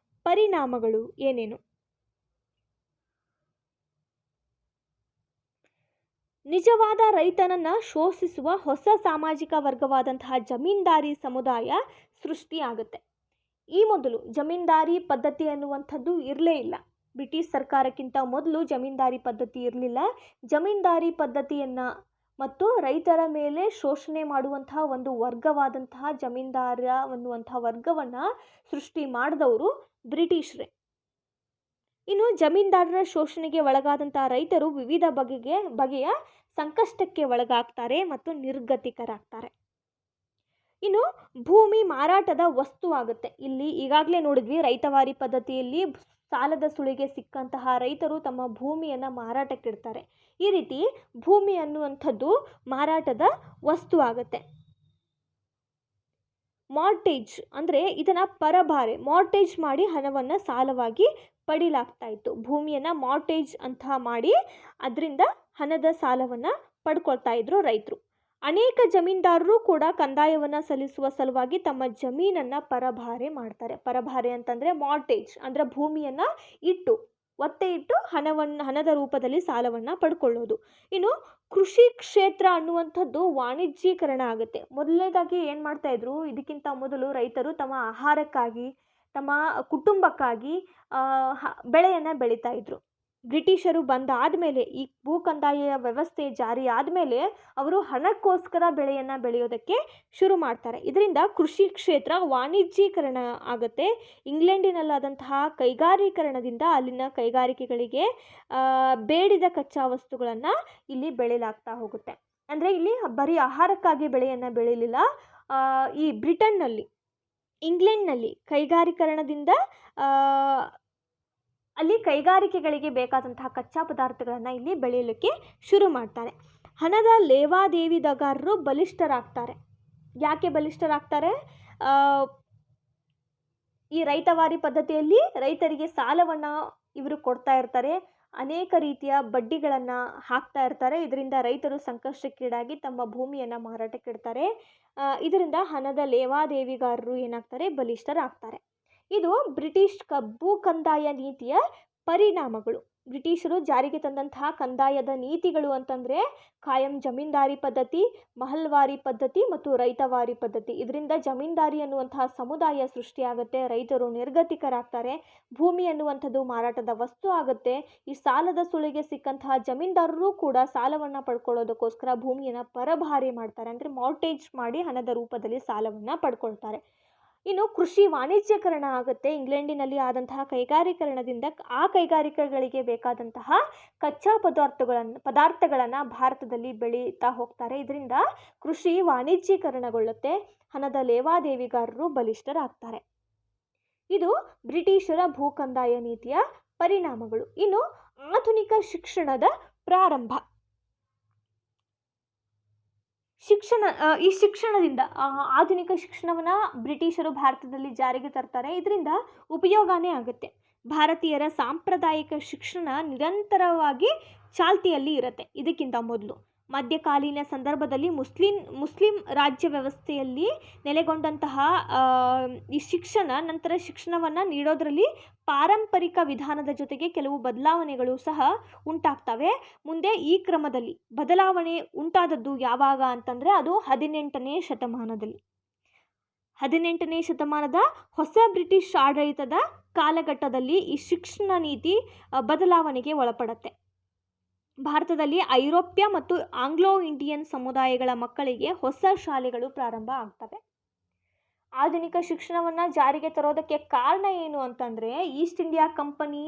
Speaker 1: ಪರಿಣಾಮಗಳು ಏನೇನು? ನಿಜವಾದ ರೈತನನ್ನು ಶೋಷಿಸುವ ಹೊಸ ಸಾಮಾಜಿಕ ವರ್ಗವಾದಂತಹ ಜಮೀನ್ದಾರಿ ಸಮುದಾಯ ಸೃಷ್ಟಿಯಾಗುತ್ತೆ. ಈ ಮೊದಲು ಜಮೀನ್ದಾರಿ ಪದ್ಧತಿ ಅನ್ನುವಂಥದ್ದು ಇರಲೇ ಇಲ್ಲ. ಬ್ರಿಟಿಷ್ ಸರ್ಕಾರಕ್ಕಿಂತ ಮೊದಲು ಜಮೀನ್ದಾರಿ ಪದ್ಧತಿ ಇರಲಿಲ್ಲ. ಜಮೀನ್ದಾರಿ ಪದ್ಧತಿಯನ್ನು ಮತ್ತು ರೈತರ ಮೇಲೆ ಶೋಷಣೆ ಮಾಡುವಂತಹ ಒಂದು ವರ್ಗವಾದಂತಹ ಜಮೀನ್ದಾರ ಅನ್ನುವಂತಹ ವರ್ಗವನ್ನು ಸೃಷ್ಟಿ ಮಾಡಿದವರು ಬ್ರಿಟಿಷರೇ. ಇನ್ನು ಜಮೀನ್ದಾರರ ಶೋಷಣೆಗೆ ಒಳಗಾದಂತಹ ರೈತರು ವಿವಿಧ ಬಗೆಯ ಸಂಕಷ್ಟಕ್ಕೆ ಒಳಗಾಗ್ತಾರೆ ಮತ್ತು ನಿರ್ಗತಿಕರಾಗ್ತಾರೆ. ಇನ್ನು ಭೂಮಿ ಮಾರಾಟದ ವಸ್ತು ಆಗುತ್ತೆ. ಇಲ್ಲಿ ಈಗಾಗಲೇ ನೋಡಿದ್ವಿ, ರೈತವಾರಿ ಪದ್ಧತಿಯಲ್ಲಿ ಸಾಲದ ಸುಳಿಗೆ ಸಿಕ್ಕಂತಹ ರೈತರು ತಮ್ಮ ಭೂಮಿಯನ್ನು ಮಾರಾಟಕ್ಕಿಡ್ತಾರೆ. ಈ ರೀತಿ ಭೂಮಿ ಅನ್ನುವಂಥದ್ದು ಮಾರಾಟದ ವಸ್ತು ಆಗುತ್ತೆ. ಮಾರ್ಟೇಜ್ ಅಂದರೆ ಇದನ್ನು ಪರಭಾರೆ, ಮಾರ್ಟೇಜ್ ಮಾಡಿ ಹಣವನ್ನು ಸಾಲವಾಗಿ ಪಡಿಲಾಗ್ತಾ ಇತ್ತು. ಭೂಮಿಯನ್ನು ಮಾರ್ಟೇಜ್ ಅಂತ ಮಾಡಿ ಅದರಿಂದ ಹಣದ ಸಾಲವನ್ನು ಪಡ್ಕೊಳ್ತಾ ಇದ್ರು ರೈತರು. ಅನೇಕ ಜಮೀನ್ದಾರರು ಕೂಡ ಕಂದಾಯವನ್ನು ಸಲ್ಲಿಸುವ ಸಲುವಾಗಿ ತಮ್ಮ ಜಮೀನನ್ನು ಪರಭಾರೆ ಮಾಡ್ತಾರೆ. ಪರಭಾರೆ ಅಂತಂದರೆ ಮಾರ್ಟೇಜ್ ಅಂದರೆ ಭೂಮಿಯನ್ನು ಇಟ್ಟು ಒತ್ತೆ ಇಟ್ಟು ಹಣದ ರೂಪದಲ್ಲಿ ಸಾಲವನ್ನು ಪಡ್ಕೊಳ್ಳೋದು. ಇನ್ನು ಕೃಷಿ ಕ್ಷೇತ್ರ ಅನ್ನುವಂಥದ್ದು ವಾಣಿಜ್ಯೀಕರಣ ಆಗುತ್ತೆ. ಮೊದಲನೇದಾಗಿ ಏನು ಮಾಡ್ತಾಯಿದ್ರು, ಇದಕ್ಕಿಂತ ಮೊದಲು ರೈತರು ತಮ್ಮ ಆಹಾರಕ್ಕಾಗಿ, ತಮ್ಮ ಕುಟುಂಬಕ್ಕಾಗಿ ಬೆಳೆಯನ್ನು ಬೆಳೀತಾ ಇದ್ರು. ಬ್ರಿಟಿಷರು ಬಂದಾದಮೇಲೆ, ಈ ಭೂ ಕಂದಾಯ ವ್ಯವಸ್ಥೆ ಜಾರಿ ಆದಮೇಲೆ ಅವರು ಹಣಕ್ಕೋಸ್ಕರ ಬೆಳೆಯನ್ನು ಬೆಳೆಯೋದಕ್ಕೆ ಶುರು ಮಾಡ್ತಾರೆ. ಇದರಿಂದ ಕೃಷಿ ಕ್ಷೇತ್ರ ವಾಣಿಜ್ಯೀಕರಣ ಆಗುತ್ತೆ. ಇಂಗ್ಲೆಂಡಿನಲ್ಲಾದಂತಹ ಕೈಗಾರೀಕರಣದಿಂದ ಅಲ್ಲಿನ ಕೈಗಾರಿಕೆಗಳಿಗೆ ಬೇಡಿದ ಕಚ್ಚಾ ವಸ್ತುಗಳನ್ನು ಇಲ್ಲಿ ಬೆಳೆಯಲಾಗ್ತಾ ಹೋಗುತ್ತೆ. ಅಂದರೆ ಇಲ್ಲಿ ಬರೀ ಆಹಾರಕ್ಕಾಗಿ ಬೆಳೆಯನ್ನು ಬೆಳೀಲಿಲ್ಲ. ಈ ಬ್ರಿಟನ್ನಲ್ಲಿ, ಇಂಗ್ಲೆಂಡ್ನಲ್ಲಿ ಕೈಗಾರೀಕರಣದಿಂದ ಅಲ್ಲಿ ಕೈಗಾರಿಕೆಗಳಿಗೆ ಬೇಕಾದಂತಹ ಕಚ್ಚಾ ಪದಾರ್ಥಗಳನ್ನು ಇಲ್ಲಿ ಬೆಳೆಯಲಿಕ್ಕೆ ಶುರು ಮಾಡ್ತಾರೆ. ಹಣದ ಲೇವಾದೇವಿದಾರರು ಬಲಿಷ್ಠರಾಗ್ತಾರೆ. ಯಾಕೆ ಬಲಿಷ್ಠರಾಗ್ತಾರೆ? ಈ ರೈತವಾರಿ ಪದ್ಧತಿಯಲ್ಲಿ ರೈತರಿಗೆ ಸಾಲವನ್ನು ಇವರು ಕೊಡ್ತಾ ಇರ್ತಾರೆ. ಅನೇಕ ರೀತಿಯ ಬಡ್ಡಿಗಳನ್ನು ಹಾಕ್ತಾ ಇರ್ತಾರೆ. ಇದರಿಂದ ರೈತರು ಸಂಕಷ್ಟಕ್ಕೀಡಾಗಿ ತಮ್ಮ ಭೂಮಿಯನ್ನು ಮಾರಾಟಕ್ಕಿಡ್ತಾರೆ. ಇದರಿಂದ ಹಣದ ಲೇವಾದೇವಿಗಾರರು ಏನಾಗ್ತಾರೆ? ಬಲಿಷ್ಠರಾಗ್ತಾರೆ. ಇದು ಬ್ರಿಟಿಷ್ ಭೂ ಕಂದಾಯ ನೀತಿಯ ಪರಿಣಾಮಗಳು. ಬ್ರಿಟಿಷರು ಜಾರಿಗೆ ತಂದಂತಹ ಕಂದಾಯದ ನೀತಿಗಳು ಅಂತಂದರೆ ಕಾಯಂ ಜಮೀನ್ದಾರಿ ಪದ್ಧತಿ, ಮಹಲ್ವಾರಿ ಪದ್ಧತಿ ಮತ್ತು ರೈತವಾರಿ ಪದ್ಧತಿ. ಇದರಿಂದ ಜಮೀನ್ದಾರಿ ಅನ್ನುವಂತಹ ಸಮುದಾಯ ಸೃಷ್ಟಿಯಾಗುತ್ತೆ. ರೈತರು ನಿರ್ಗತಿಕರಾಗ್ತಾರೆ. ಭೂಮಿ ಅನ್ನುವಂಥದ್ದು ಮಾರಾಟದ ವಸ್ತು ಆಗುತ್ತೆ. ಈ ಸಾಲದ ಸುಳಿಗೆ ಸಿಕ್ಕಂತಹ ಜಮೀನ್ದಾರರು ಕೂಡ ಸಾಲವನ್ನು ಪಡ್ಕೊಳ್ಳೋದಕ್ಕೋಸ್ಕರ ಭೂಮಿಯನ್ನು ಪರಭಾರೆ ಮಾಡ್ತಾರೆ. ಅಂದರೆ ಮಾರ್ಟೇಜ್ ಮಾಡಿ ಹಣದ ರೂಪದಲ್ಲಿ ಸಾಲವನ್ನು ಪಡ್ಕೊಳ್ತಾರೆ. ಇನ್ನು ಕೃಷಿ ವಾಣಿಜ್ಯೀಕರಣ ಆಗುತ್ತೆ. ಇಂಗ್ಲೆಂಡಿನಲ್ಲಿ ಆದಂತಹ ಕೈಗಾರೀಕರಣದಿಂದ ಆ ಕೈಗಾರಿಕೆಗಳಿಗೆ ಬೇಕಾದಂತಹ ಕಚ್ಚಾ ಪದಾರ್ಥಗಳನ್ನು ಭಾರತದಲ್ಲಿ ಬೆಳೀತಾ ಹೋಗ್ತಾರೆ. ಇದರಿಂದ ಕೃಷಿ ವಾಣಿಜ್ಯೀಕರಣಗೊಳ್ಳುತ್ತೆ. ಹಣದ ಲೇವಾದೇವಿಗಾರರು ಬಲಿಷ್ಠರಾಗ್ತಾರೆ. ಇದು ಬ್ರಿಟಿಷರ ಭೂ ಕಂದಾಯ ನೀತಿಯ ಪರಿಣಾಮಗಳು. ಇನ್ನು ಆಧುನಿಕ ಶಿಕ್ಷಣದ ಪ್ರಾರಂಭ. ಈ ಶಿಕ್ಷಣದಿಂದ ಆಧುನಿಕ ಶಿಕ್ಷಣವನ್ನು ಬ್ರಿಟಿಷರು ಭಾರತದಲ್ಲಿ ಜಾರಿಗೆ ತರ್ತಾರೆ. ಇದರಿಂದ ಉಪಯೋಗನೇ ಆಗುತ್ತೆ. ಭಾರತೀಯರ ಸಾಂಪ್ರದಾಯಿಕ ಶಿಕ್ಷಣ ನಿರಂತರವಾಗಿ ಚಾಲ್ತಿಯಲ್ಲಿ ಇರುತ್ತೆ. ಇದಕ್ಕಿಂತ ಮೊದಲು ಮಧ್ಯಕಾಲೀನ ಸಂದರ್ಭದಲ್ಲಿ ಮುಸ್ಲಿಂ ರಾಜ್ಯ ವ್ಯವಸ್ಥೆಯಲ್ಲಿ ನೆಲೆಗೊಂಡಂತಹ ಈ ನಂತರ ಶಿಕ್ಷಣವನ್ನು ನೀಡೋದರಲ್ಲಿ ಪಾರಂಪರಿಕ ವಿಧಾನದ ಜೊತೆಗೆ ಕೆಲವು ಬದಲಾವಣೆಗಳು ಸಹ ಉಂಟಾಗ್ತವೆ. ಮುಂದೆ ಈ ಕ್ರಮದಲ್ಲಿ ಬದಲಾವಣೆ ಉಂಟಾದದ್ದು ಯಾವಾಗ ಅಂತಂದರೆ ಅದು 18ನೇ ಶತಮಾನದಲ್ಲಿ. 18ನೇ ಶತಮಾನದ ಹೊಸ ಬ್ರಿಟಿಷ್ ಆಡಳಿತದ ಕಾಲಘಟ್ಟದಲ್ಲಿ ಈ ಶಿಕ್ಷಣ ನೀತಿ ಬದಲಾವಣೆಗೆ ಒಳಪಡುತ್ತೆ. ಭಾರತದಲ್ಲಿ ಐರೋಪ್ಯ ಮತ್ತು ಆಂಗ್ಲೋ ಇಂಡಿಯನ್ ಸಮುದಾಯಗಳ ಮಕ್ಕಳಿಗೆ ಹೊಸ ಶಾಲೆಗಳು ಪ್ರಾರಂಭ ಆಗ್ತವೆ. ಆಧುನಿಕ ಶಿಕ್ಷಣವನ್ನು ಜಾರಿಗೆ ತರೋದಕ್ಕೆ ಕಾರಣ ಏನು ಅಂತಂದರೆ, ಈಸ್ಟ್ ಇಂಡಿಯಾ ಕಂಪನಿ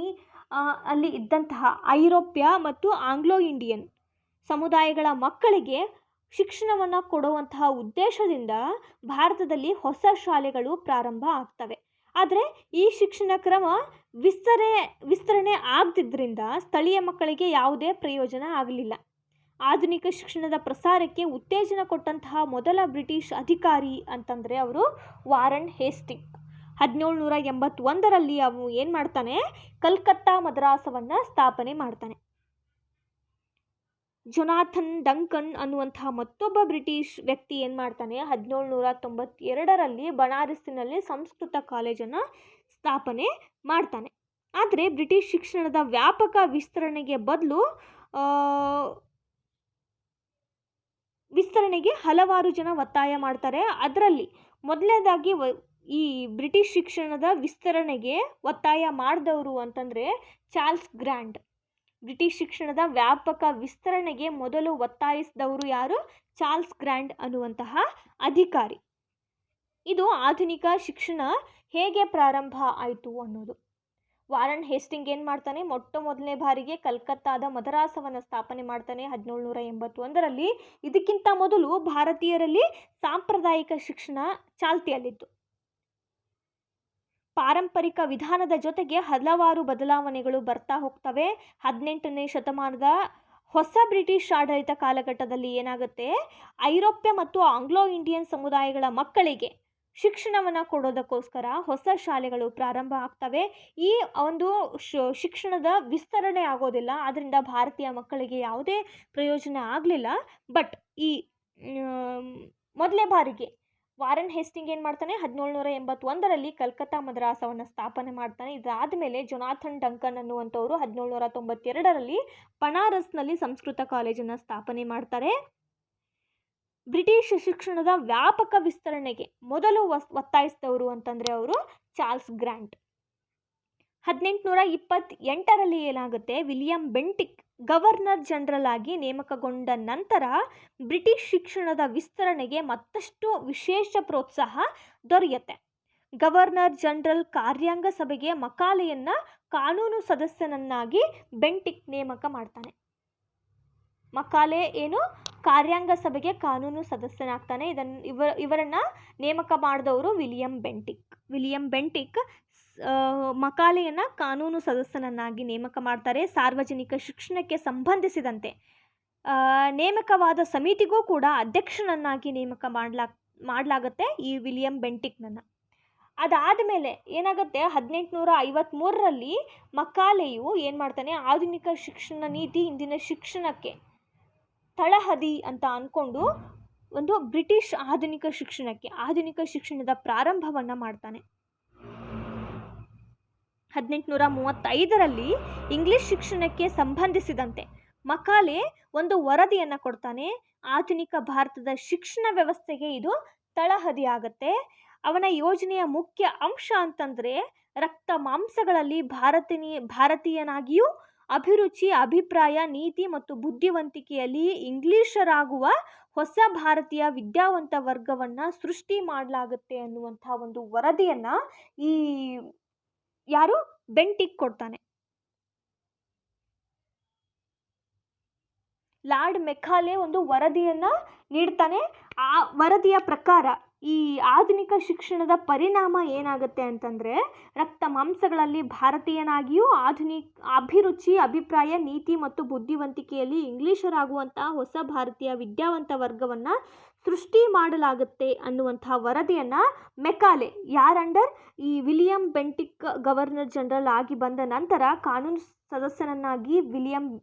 Speaker 1: ಅಲ್ಲಿ ಇದ್ದಂತಹ ಐರೋಪ್ಯ ಮತ್ತು ಆಂಗ್ಲೋ ಇಂಡಿಯನ್ ಸಮುದಾಯಗಳ ಮಕ್ಕಳಿಗೆ ಶಿಕ್ಷಣವನ್ನು ಕೊಡುವಂತಹ ಉದ್ದೇಶದಿಂದ ಭಾರತದಲ್ಲಿ ಹೊಸ ಶಾಲೆಗಳು ಪ್ರಾರಂಭ ಆಗ್ತವೆ. ಆದರೆ ಈ ಶಿಕ್ಷಣ ಕ್ರಮ ವಿಸ್ತರಣೆ ಆಗದಿದ್ದರಿಂದ ಸ್ಥಳೀಯ ಮಕ್ಕಳಿಗೆ ಯಾವುದೇ ಪ್ರಯೋಜನ ಆಗಲಿಲ್ಲ. ಆಧುನಿಕ ಶಿಕ್ಷಣದ ಪ್ರಸಾರಕ್ಕೆ ಉತ್ತೇಜನ ಕೊಟ್ಟಂತಹ ಮೊದಲ ಬ್ರಿಟಿಷ್ ಅಧಿಕಾರಿ ಅಂತಂದರೆ ಅವರು ವಾರನ್ ಹೇಸ್ಟಿಂಗ್. 1781ರಲ್ಲಿ ಅವನು ಏನು ಮಾಡ್ತಾನೆ? ಕಲ್ಕತ್ತಾ ಮದ್ರಾಸವನ್ನು ಸ್ಥಾಪನೆ ಮಾಡ್ತಾನೆ. ಜೊನಾಥನ್ ಡಂಕನ್ ಅನ್ನುವಂತಹ ಮತ್ತೊಬ್ಬ ಬ್ರಿಟಿಷ್ ವ್ಯಕ್ತಿ ಏನು ಮಾಡ್ತಾನೆ? 1792ರಲ್ಲಿ ಬನಾರಸ್ಸಿನಲ್ಲಿ ಸಂಸ್ಕೃತ ಕಾಲೇಜನ್ನು ಸ್ಥಾಪನೆ ಮಾಡ್ತಾನೆ. ಆದರೆ ಬ್ರಿಟಿಷ್ ಶಿಕ್ಷಣದ ವ್ಯಾಪಕ ವಿಸ್ತರಣೆಗೆ ಹಲವಾರು ಜನ ಒತ್ತಾಯ ಮಾಡ್ತಾರೆ. ಅದರಲ್ಲಿ ಮೊದಲನೇದಾಗಿ ಈ ಬ್ರಿಟಿಷ್ ಶಿಕ್ಷಣದ ವಿಸ್ತರಣೆಗೆ ಒತ್ತಾಯ ಮಾಡಿದವರು ಅಂತಂದರೆ ಚಾರ್ಲ್ಸ್ ಗ್ರ್ಯಾಂಡ್. ಬ್ರಿಟಿಷ್ ಶಿಕ್ಷಣದ ವ್ಯಾಪಕ ವಿಸ್ತರಣೆಗೆ ಮೊದಲು ಒತ್ತಾಯಿಸಿದವರು ಯಾರು? ಚಾರ್ಲ್ಸ್ ಗ್ರ್ಯಾಂಡ್ ಅನ್ನುವಂತಹ ಅಧಿಕಾರಿ. ಇದು ಆಧುನಿಕ ಶಿಕ್ಷಣ ಹೇಗೆ ಪ್ರಾರಂಭ ಆಯಿತು ಅನ್ನೋದು. ವಾರನ್ ಹೇಸ್ಟಿಂಗ್ ಏನು ಮಾಡ್ತಾನೆ? ಮೊದಲನೇ ಬಾರಿಗೆ ಕಲ್ಕತ್ತಾದ ಮದ್ರಾಸವನ್ನು ಸ್ಥಾಪನೆ ಮಾಡ್ತಾನೆ 1781ರಲ್ಲಿ. ಇದಕ್ಕಿಂತ ಮೊದಲು ಭಾರತೀಯರಲ್ಲಿ ಸಾಂಪ್ರದಾಯಿಕ ಶಿಕ್ಷಣ ಚಾಲ್ತಿಯಲ್ಲಿತ್ತು. ಪಾರಂಪರಿಕ ವಿಧಾನದ ಜೊತೆಗೆ ಹಲವಾರು ಬದಲಾವಣೆಗಳು ಬರ್ತಾ ಹೋಗ್ತವೆ. 18ನೇ ಶತಮಾನದ ಹೊಸ ಬ್ರಿಟಿಷ್ ಆಡಳಿತ ಕಾಲಘಟ್ಟದಲ್ಲಿ ಏನಾಗುತ್ತೆ? ಐರೋಪ್ಯ ಮತ್ತು ಆಂಗ್ಲೋ ಇಂಡಿಯನ್ ಸಮುದಾಯಗಳ ಮಕ್ಕಳಿಗೆ ಶಿಕ್ಷಣವನ್ನು ಕೊಡೋದಕ್ಕೋಸ್ಕರ ಹೊಸ ಶಾಲೆಗಳು ಪ್ರಾರಂಭ ಆಗ್ತವೆ. ಈ ಒಂದು ಶಿಕ್ಷಣದ ವಿಸ್ತರಣೆ ಆಗೋದಿಲ್ಲ. ಆದ್ದರಿಂದ ಭಾರತೀಯ ಮಕ್ಕಳಿಗೆ ಯಾವುದೇ ಪ್ರಯೋಜನ ಆಗಲಿಲ್ಲ. ಬಟ್ ಈ ಮೊದಲೇ ಬಾರಿಗೆ ವಾರನ್ ಹೇಸ್ಟಿಂಗ್ ಏನು ಮಾಡ್ತಾನೆ 1781ರಲ್ಲಿ ಕಲ್ಕತ್ತಾ ಮದ್ರಾಸವನ್ನು ಸ್ಥಾಪನೆ ಮಾಡ್ತಾನೆ. ಇದಾದ ಮೇಲೆ ಜೊನಾಥನ್ ಡಂಕನ್ ಅನ್ನುವಂಥವ್ರು 1792ರಲ್ಲಿ ಬನಾರಸ್ನಲ್ಲಿ ಸಂಸ್ಕೃತ ಕಾಲೇಜನ್ನು ಸ್ಥಾಪನೆ ಮಾಡ್ತಾರೆ. ಬ್ರಿಟಿಷ್ ಶಿಕ್ಷಣದ ವ್ಯಾಪಕ ವಿಸ್ತರಣೆಗೆ ಮೊದಲು ಒತ್ತಾಯಿಸಿದವರು ಅಂತಂದರೆ ಅವರು ಚಾರ್ಲ್ಸ್ ಗ್ರಾಂಟ್. 1828ರಲ್ಲಿ ಏನಾಗುತ್ತೆ, ವಿಲಿಯಂ ಬೆಂಟಿಕ್ ಗವರ್ನರ್ ಜನರಲ್ ಆಗಿ ನೇಮಕಗೊಂಡ ನಂತರ ಬ್ರಿಟಿಷ್ ಶಿಕ್ಷಣದ ವಿಸ್ತರಣೆಗೆ ಮತ್ತಷ್ಟು ವಿಶೇಷ ಪ್ರೋತ್ಸಾಹ ದೊರೆಯುತ್ತೆ. ಗವರ್ನರ್ ಜನರಲ್ ಕಾರ್ಯಾಂಗ ಸಭೆಗೆ ಮಕಾಲೆಯನ್ನು ಕಾನೂನು ಸದಸ್ಯನನ್ನಾಗಿ ಬೆಂಟಿಕ್ ನೇಮಕ ಮಾಡ್ತಾನೆ. ಮಕಾಲೆ ಏನು ಕಾರ್ಯಾಂಗ ಸಭೆಗೆ ಕಾನೂನು ಸದಸ್ಯನಾಗ್ತಾನೆ. ಇವರನ್ನು ನೇಮಕ ಮಾಡಿದವರು ವಿಲಿಯಂ ಬೆಂಟಿಕ್ ಮಕಾಲೆಯನ್ನು ಕಾನೂನು ಸದಸ್ಯನನ್ನಾಗಿ ನೇಮಕ ಮಾಡ್ತಾರೆ. ಸಾರ್ವಜನಿಕ ಶಿಕ್ಷಣಕ್ಕೆ ಸಂಬಂಧಿಸಿದಂತೆ ನೇಮಕವಾದ ಸಮಿತಿಗೂ ಕೂಡ ಅಧ್ಯಕ್ಷನನ್ನಾಗಿ ನೇಮಕ ಮಾಡಲಾಗುತ್ತೆ ಈ ವಿಲಿಯಂ ಬೆಂಟಿಕ್ನನ್ನು. ಅದಾದ ಮೇಲೆ ಏನಾಗುತ್ತೆ, 1853ರಲ್ಲಿ ಮಕಾಲೆಯು ಏನು ಮಾಡ್ತಾನೆ, ಆಧುನಿಕ ಶಿಕ್ಷಣ ನೀತಿ ಇಂದಿನ ಶಿಕ್ಷಣಕ್ಕೆ ತಳಹದಿ ಅಂತ ಅಂದ್ಕೊಂಡು ಒಂದು ಬ್ರಿಟಿಷ್ ಆಧುನಿಕ ಶಿಕ್ಷಣದ ಪ್ರಾರಂಭವನ್ನು ಮಾಡ್ತಾನೆ. 1835ರಲ್ಲಿ ಇಂಗ್ಲಿಷ್ ಶಿಕ್ಷಣಕ್ಕೆ ಸಂಬಂಧಿಸಿದಂತೆ ಮಕಾಲೆ ಒಂದು ವರದಿಯನ್ನು ಕೊಡ್ತಾನೆ. ಆಧುನಿಕ ಭಾರತದ ಶಿಕ್ಷಣ ವ್ಯವಸ್ಥೆಗೆ ಇದು ತಳಹದಿ ಆಗುತ್ತೆ. ಅವನ ಯೋಜನೆಯ ಮುಖ್ಯ ಅಂಶ ಅಂತಂದರೆ ರಕ್ತ ಮಾಂಸಗಳಲ್ಲಿ ಭಾರತೀಯನಾಗಿಯೂ ಅಭಿರುಚಿ, ಅಭಿಪ್ರಾಯ, ನೀತಿ ಮತ್ತು ಬುದ್ಧಿವಂತಿಕೆಯಲ್ಲಿ ಇಂಗ್ಲಿಷರಾಗುವ ಹೊಸ ಭಾರತೀಯ ವಿದ್ಯಾವಂತ ವರ್ಗವನ್ನು ಸೃಷ್ಟಿ ಮಾಡಲಾಗುತ್ತೆ ಅನ್ನುವಂಥ ಒಂದು ವರದಿಯನ್ನು ಈ ಯಾರು ಬೆಂಟಿಕ್ ಕೊಡ್ತಾನೆ. ಲಾರ್ಡ್ ಮೆಕಾಲೆ ಒಂದು ವರದಿಯನ್ನು ನೀಡ್ತಾನೆ. ಆ ವರದಿಯ ಪ್ರಕಾರ ಈ ಆಧುನಿಕ ಶಿಕ್ಷಣದ ಪರಿಣಾಮ ಏನಾಗುತ್ತೆ ಅಂತಂದರೆ, ರಕ್ತ ಮಾಂಸಗಳಲ್ಲಿ ಭಾರತೀಯನಾಗಿಯೂ ಅಭಿರುಚಿ, ಅಭಿಪ್ರಾಯ, ನೀತಿ ಮತ್ತು ಬುದ್ಧಿವಂತಿಕೆಯಲ್ಲಿ ಇಂಗ್ಲಿಷರಾಗುವಂಥ ಹೊಸ ಭಾರತೀಯ ವಿದ್ಯಾವಂತ ವರ್ಗವನ್ನು ಸೃಷ್ಟಿ ಮಾಡಲಾಗುತ್ತೆ ಅನ್ನುವಂಥ ವರದಿಯನ್ನು ಮೆಕಾಲೆ ಯಾರಂಡರ್ ಈ ವಿಲಿಯಂ ಬೆಂಟಿಕ್ ಗವರ್ನರ್ ಜನರಲ್ ಆಗಿ ಬಂದ ನಂತರ ಕಾನೂನು ಸದಸ್ಯನನ್ನಾಗಿ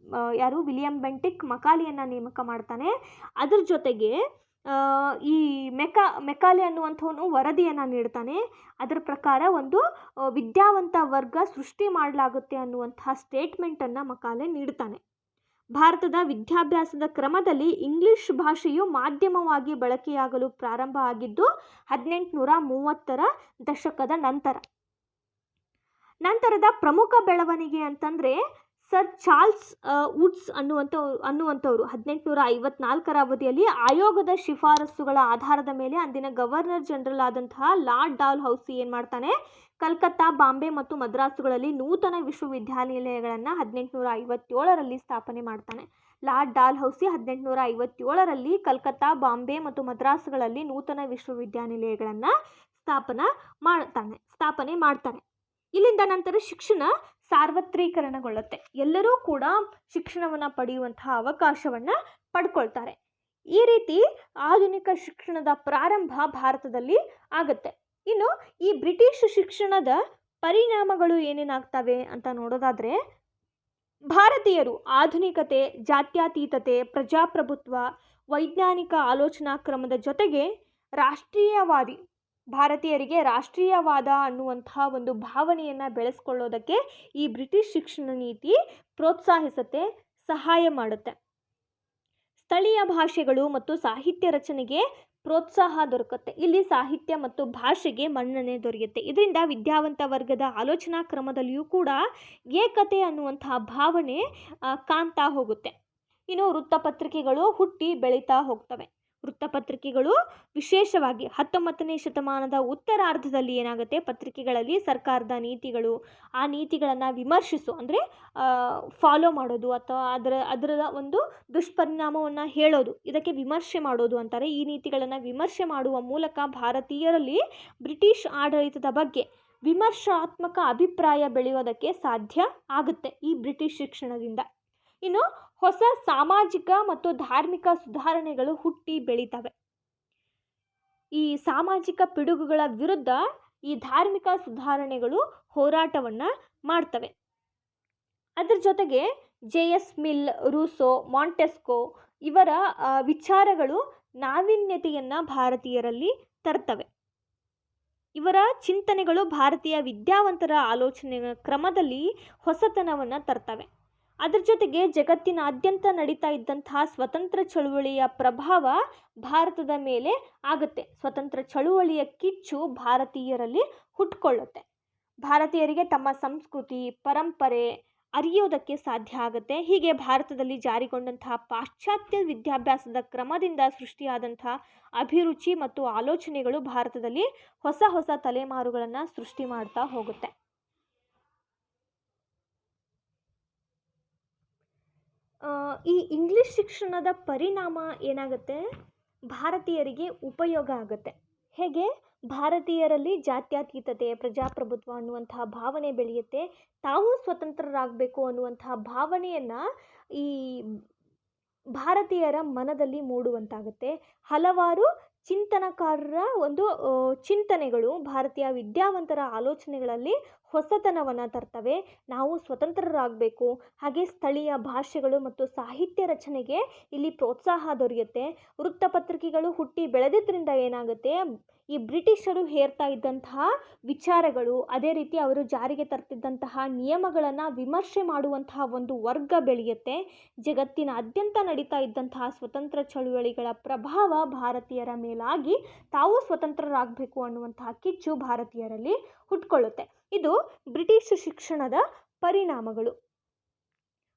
Speaker 1: ವಿಲಿಯಂ ಬೆಂಟಿಕ್ ಮಕಾಲೆಯನ್ನು ನೇಮಕ ಮಾಡ್ತಾನೆ. ಅದ್ರ ಜೊತೆಗೆ ಈ ಮೆಕಾಲೆ ಅನ್ನುವಂಥವನು ವರದಿಯನ್ನು ನೀಡ್ತಾನೆ. ಅದರ ಪ್ರಕಾರ ಒಂದು ವಿದ್ಯಾವಂತ ವರ್ಗ ಸೃಷ್ಟಿ ಮಾಡಲಾಗುತ್ತೆ ಅನ್ನುವಂಥ ಸ್ಟೇಟ್ಮೆಂಟನ್ನು ಮಕಾಲೆ ನೀಡ್ತಾನೆ. ಭಾರತದ ವಿದ್ಯಾಭ್ಯಾಸದ ಕ್ರಮದಲ್ಲಿ ಇಂಗ್ಲಿಷ್ ಭಾಷೆಯು ಮಾಧ್ಯಮವಾಗಿ ಬಳಕೆಯಾಗಲು ಪ್ರಾರಂಭ ಆಗಿದ್ದು 1830ರ ದಶಕದ ನಂತರದ ಪ್ರಮುಖ ಬೆಳವಣಿಗೆ ಅಂತಂದರೆ ಸರ್ ಚಾರ್ಲ್ಸ್ ವುಡ್ಸ್ ಅನ್ನುವಂಥವ್ರು 1854ರ ಅವಧಿಯಲ್ಲಿ ಆಯೋಗದ ಶಿಫಾರಸುಗಳ ಆಧಾರದ ಮೇಲೆ ಅಂದಿನ ಗವರ್ನರ್ ಜನರಲ್ ಆದಂತಹ ಲಾರ್ಡ್ ಡಾಲ್ ಹೌಸಿ ಏನು ಮಾಡ್ತಾನೆ, ಕಲ್ಕತ್ತಾ, ಬಾಂಬೆ ಮತ್ತು ಮದ್ರಾಸುಗಳಲ್ಲಿ ನೂತನ ವಿಶ್ವವಿದ್ಯಾನಿಲಯಗಳನ್ನು 1857ರಲ್ಲಿ ಸ್ಥಾಪನೆ ಮಾಡ್ತಾನೆ. ಲಾರ್ಡ್ ಡಾಲ್ ಹೌಸಿ 1857ರಲ್ಲಿ ಕಲ್ಕತ್ತಾ, ಬಾಂಬೆ ಮತ್ತು ಮದ್ರಾಸುಗಳಲ್ಲಿ ನೂತನ ವಿಶ್ವವಿದ್ಯಾನಿಲಯಗಳನ್ನು ಸ್ಥಾಪನೆ ಮಾಡ್ತಾನೆ. ಇಲ್ಲಿಂದ ನಂತರ ಶಿಕ್ಷಣ ಸಾರ್ವತ್ರೀಕರಣಗೊಳ್ಳುತ್ತೆ. ಎಲ್ಲರೂ ಕೂಡ ಶಿಕ್ಷಣವನ್ನು ಪಡೆಯುವಂತಹ ಅವಕಾಶವನ್ನು ಪಡ್ಕೊಳ್ತಾರೆ. ಈ ರೀತಿ ಆಧುನಿಕ ಶಿಕ್ಷಣದ ಪ್ರಾರಂಭ ಭಾರತದಲ್ಲಿ ಆಗುತ್ತೆ. ಇನ್ನು ಈ ಬ್ರಿಟಿಷ್ ಶಿಕ್ಷಣದ ಪರಿಣಾಮಗಳು ಏನೇನಾಗ್ತವೆ ಅಂತ ನೋಡೋದಾದರೆ, ಭಾರತೀಯರು ಆಧುನಿಕತೆ, ಜಾತ್ಯತೀತತೆ, ಪ್ರಜಾಪ್ರಭುತ್ವ, ವೈಜ್ಞಾನಿಕ ಆಲೋಚನಾ ಕ್ರಮದ ಜೊತೆಗೆ ಭಾರತೀಯರಿಗೆ ರಾಷ್ಟ್ರೀಯವಾದ ಅನ್ನುವಂಥ ಒಂದು ಭಾವನೆಯನ್ನು ಬೆಳೆಸ್ಕೊಳ್ಳೋದಕ್ಕೆ ಈ ಬ್ರಿಟಿಷ್ ಶಿಕ್ಷಣ ನೀತಿ ಪ್ರೋತ್ಸಾಹಿಸುತ್ತೆ, ಸಹಾಯ ಮಾಡುತ್ತೆ. ಸ್ಥಳೀಯ ಭಾಷೆಗಳು ಮತ್ತು ಸಾಹಿತ್ಯ ರಚನೆಗೆ ಪ್ರೋತ್ಸಾಹ ದೊರಕುತ್ತೆ. ಇಲ್ಲಿ ಸಾಹಿತ್ಯ ಮತ್ತು ಭಾಷೆಗೆ ಮನ್ನಣೆ ದೊರೆಯುತ್ತೆ. ಇದರಿಂದ ವಿದ್ಯಾವಂತ ವರ್ಗದ ಆಲೋಚನಾ ಕ್ರಮದಲ್ಲಿಯೂ ಕೂಡ ಏಕತೆ ಅನ್ನುವಂತಹ ಭಾವನೆ ಕಾಣ್ತಾ ಹೋಗುತ್ತೆ. ಇನ್ನು ವೃತ್ತಪತ್ರಿಕೆಗಳು ಹುಟ್ಟಿ ಬೆಳೀತಾ ಹೋಗ್ತವೆ. ವೃತ್ತಪತ್ರಿಕೆಗಳು ವಿಶೇಷವಾಗಿ 19ನೇ ಶತಮಾನದ ಉತ್ತರಾರ್ಧದಲ್ಲಿ ಏನಾಗುತ್ತೆ, ಪತ್ರಿಕೆಗಳಲ್ಲಿ ಸರ್ಕಾರದ ನೀತಿಗಳು, ಆ ನೀತಿಗಳನ್ನು ವಿಮರ್ಶಿಸು ಅಂದರೆ ಫಾಲೋ ಮಾಡೋದು ಅಥವಾ ಅದರ ಒಂದು ದುಷ್ಪರಿಣಾಮವನ್ನು ಹೇಳೋದು, ಇದಕ್ಕೆ ವಿಮರ್ಶೆ ಮಾಡೋದು ಅಂತಾರೆ. ಈ ನೀತಿಗಳನ್ನು ವಿಮರ್ಶೆ ಮಾಡುವ ಮೂಲಕ ಭಾರತೀಯರಲ್ಲಿ ಬ್ರಿಟಿಷ್ ಆಡಳಿತದ ಬಗ್ಗೆ ವಿಮರ್ಶಾತ್ಮಕ ಅಭಿಪ್ರಾಯ ಬೆಳೆಯೋದಕ್ಕೆ ಸಾಧ್ಯ ಆಗುತ್ತೆ ಈ ಬ್ರಿಟಿಷ್ ಶಿಕ್ಷಣದಿಂದ. ಇನ್ನು ಹೊಸ ಸಾಮಾಜಿಕ ಮತ್ತು ಧಾರ್ಮಿಕ ಸುಧಾರಣೆಗಳು ಹುಟ್ಟಿ ಬೆಳೀತವೆ. ಈ ಸಾಮಾಜಿಕ ಪಿಡುಗುಗಳ ವಿರುದ್ಧ ಈ ಧಾರ್ಮಿಕ ಸುಧಾರಣೆಗಳು ಹೋರಾಟವನ್ನು ಮಾಡ್ತವೆ. ಅದರ ಜೊತೆಗೆ JS ಮಿಲ್, ರೂಸೋ, ಮಾಂಟೆಸ್ಕೋ ಇವರ ವಿಚಾರಗಳು ನಾವೀನ್ಯತೆಯನ್ನು ಭಾರತೀಯರಲ್ಲಿ ತರ್ತವೆ. ಇವರ ಚಿಂತನೆಗಳು ಭಾರತೀಯ ವಿದ್ಯಾವಂತರ ಆಲೋಚನೆ ಕ್ರಮದಲ್ಲಿ ಹೊಸತನವನ್ನು ತರ್ತವೆ. ಅದರ ಜೊತೆಗೆ ಜಗತ್ತಿನಾದ್ಯಂತ ನಡೀತಾ ಇದ್ದಂತಹ ಸ್ವತಂತ್ರ ಚಳುವಳಿಯ ಪ್ರಭಾವ ಭಾರತದ ಮೇಲೆ ಆಗುತ್ತೆ. ಸ್ವತಂತ್ರ ಚಳುವಳಿಯ ಕಿಚ್ಚು ಭಾರತೀಯರಲ್ಲಿ ಹುಟ್ಕೊಳ್ಳುತ್ತೆ. ಭಾರತೀಯರಿಗೆ ತಮ್ಮ ಸಂಸ್ಕೃತಿ ಪರಂಪರೆ ಅರಿಯೋದಕ್ಕೆ ಸಾಧ್ಯ ಆಗುತ್ತೆ. ಹೀಗೆ ಭಾರತದಲ್ಲಿ ಜಾರಿಗೊಂಡಂತಹ ಪಾಶ್ಚಾತ್ಯ ವಿದ್ಯಾಭ್ಯಾಸದ ಕ್ರಮದಿಂದ ಸೃಷ್ಟಿಯಾದಂತಹ ಅಭಿರುಚಿ ಮತ್ತು ಆಲೋಚನೆಗಳು ಭಾರತದಲ್ಲಿ ಹೊಸ ಹೊಸ ತಲೆಮಾರುಗಳನ್ನು ಸೃಷ್ಟಿ ಮಾಡ್ತಾ ಹೋಗುತ್ತೆ. ಈ ಇಂಗ್ಲಿಷ್ ಶಿಕ್ಷಣದ ಪರಿಣಾಮ ಏನಾಗುತ್ತೆ, ಭಾರತೀಯರಿಗೆ ಉಪಯೋಗ ಆಗುತ್ತೆ. ಹೇಗೆ ಭಾರತೀಯರಲ್ಲಿ ಜಾತ್ಯತೀತತೆ ಪ್ರಜಾಪ್ರಭುತ್ವ ಅನ್ನುವಂತಹ ಭಾವನೆ ಬೆಳೆಯುತ್ತೆ. ತಾವು ಸ್ವತಂತ್ರರಾಗಬೇಕು ಅನ್ನುವಂತಹ ಭಾವನೆಯನ್ನು ಈ ಭಾರತೀಯರ ಮನದಲ್ಲಿ ಮೂಡುವಂತಾಗುತ್ತೆ. ಹಲವಾರು ಚಿಂತನಕಾರರ ಒಂದು ಚಿಂತನೆಗಳು ಭಾರತೀಯ ವಿದ್ಯಾವಂತರ ಆಲೋಚನೆಗಳಲ್ಲಿ ಹೊಸತನವನ್ನು ತರ್ತವೆ. ನಾವು ಸ್ವತಂತ್ರರಾಗಬೇಕು, ಹಾಗೆ ಸ್ಥಳೀಯ ಭಾಷೆಗಳು ಮತ್ತು ಸಾಹಿತ್ಯ ರಚನೆಗೆ ಇಲ್ಲಿ ಪ್ರೋತ್ಸಾಹ ದೊರೆಯುತ್ತೆ. ವೃತ್ತಪತ್ರಿಕೆಗಳು ಹುಟ್ಟಿ ಬೆಳೆದಿದ್ದರಿಂದ ಏನಾಗುತ್ತೆ, ಈ ಬ್ರಿಟಿಷರು ಹೇರ್ತಾ ಇದ್ದಂತಹ ವಿಚಾರಗಳು, ಅದೇ ರೀತಿ ಅವರು ಜಾರಿಗೆ ತರ್ತಿದ್ದಂತಹ ನಿಯಮಗಳನ್ನು ವಿಮರ್ಶೆ ಮಾಡುವಂತಹ ಒಂದು ವರ್ಗ ಬೆಳೆಯುತ್ತೆ. ಜಗತ್ತಿನಾದ್ಯಂತ ನಡೀತಾ ಇದ್ದಂತಹ ಸ್ವತಂತ್ರ ಚಳುವಳಿಗಳ ಪ್ರಭಾವ ಭಾರತೀಯರ ಮೇಲಾಗಿ ತಾವು ಸ್ವತಂತ್ರರಾಗಬೇಕು ಅನ್ನುವಂತಹ ಕಿಚ್ಚು ಭಾರತೀಯರಲ್ಲಿ ಹುಟ್ಕೊಳ್ಳುತ್ತೆ. ಇದು ಬ್ರಿಟಿಷ್ ಶಿಕ್ಷಣದ ಪರಿಣಾಮಗಳು.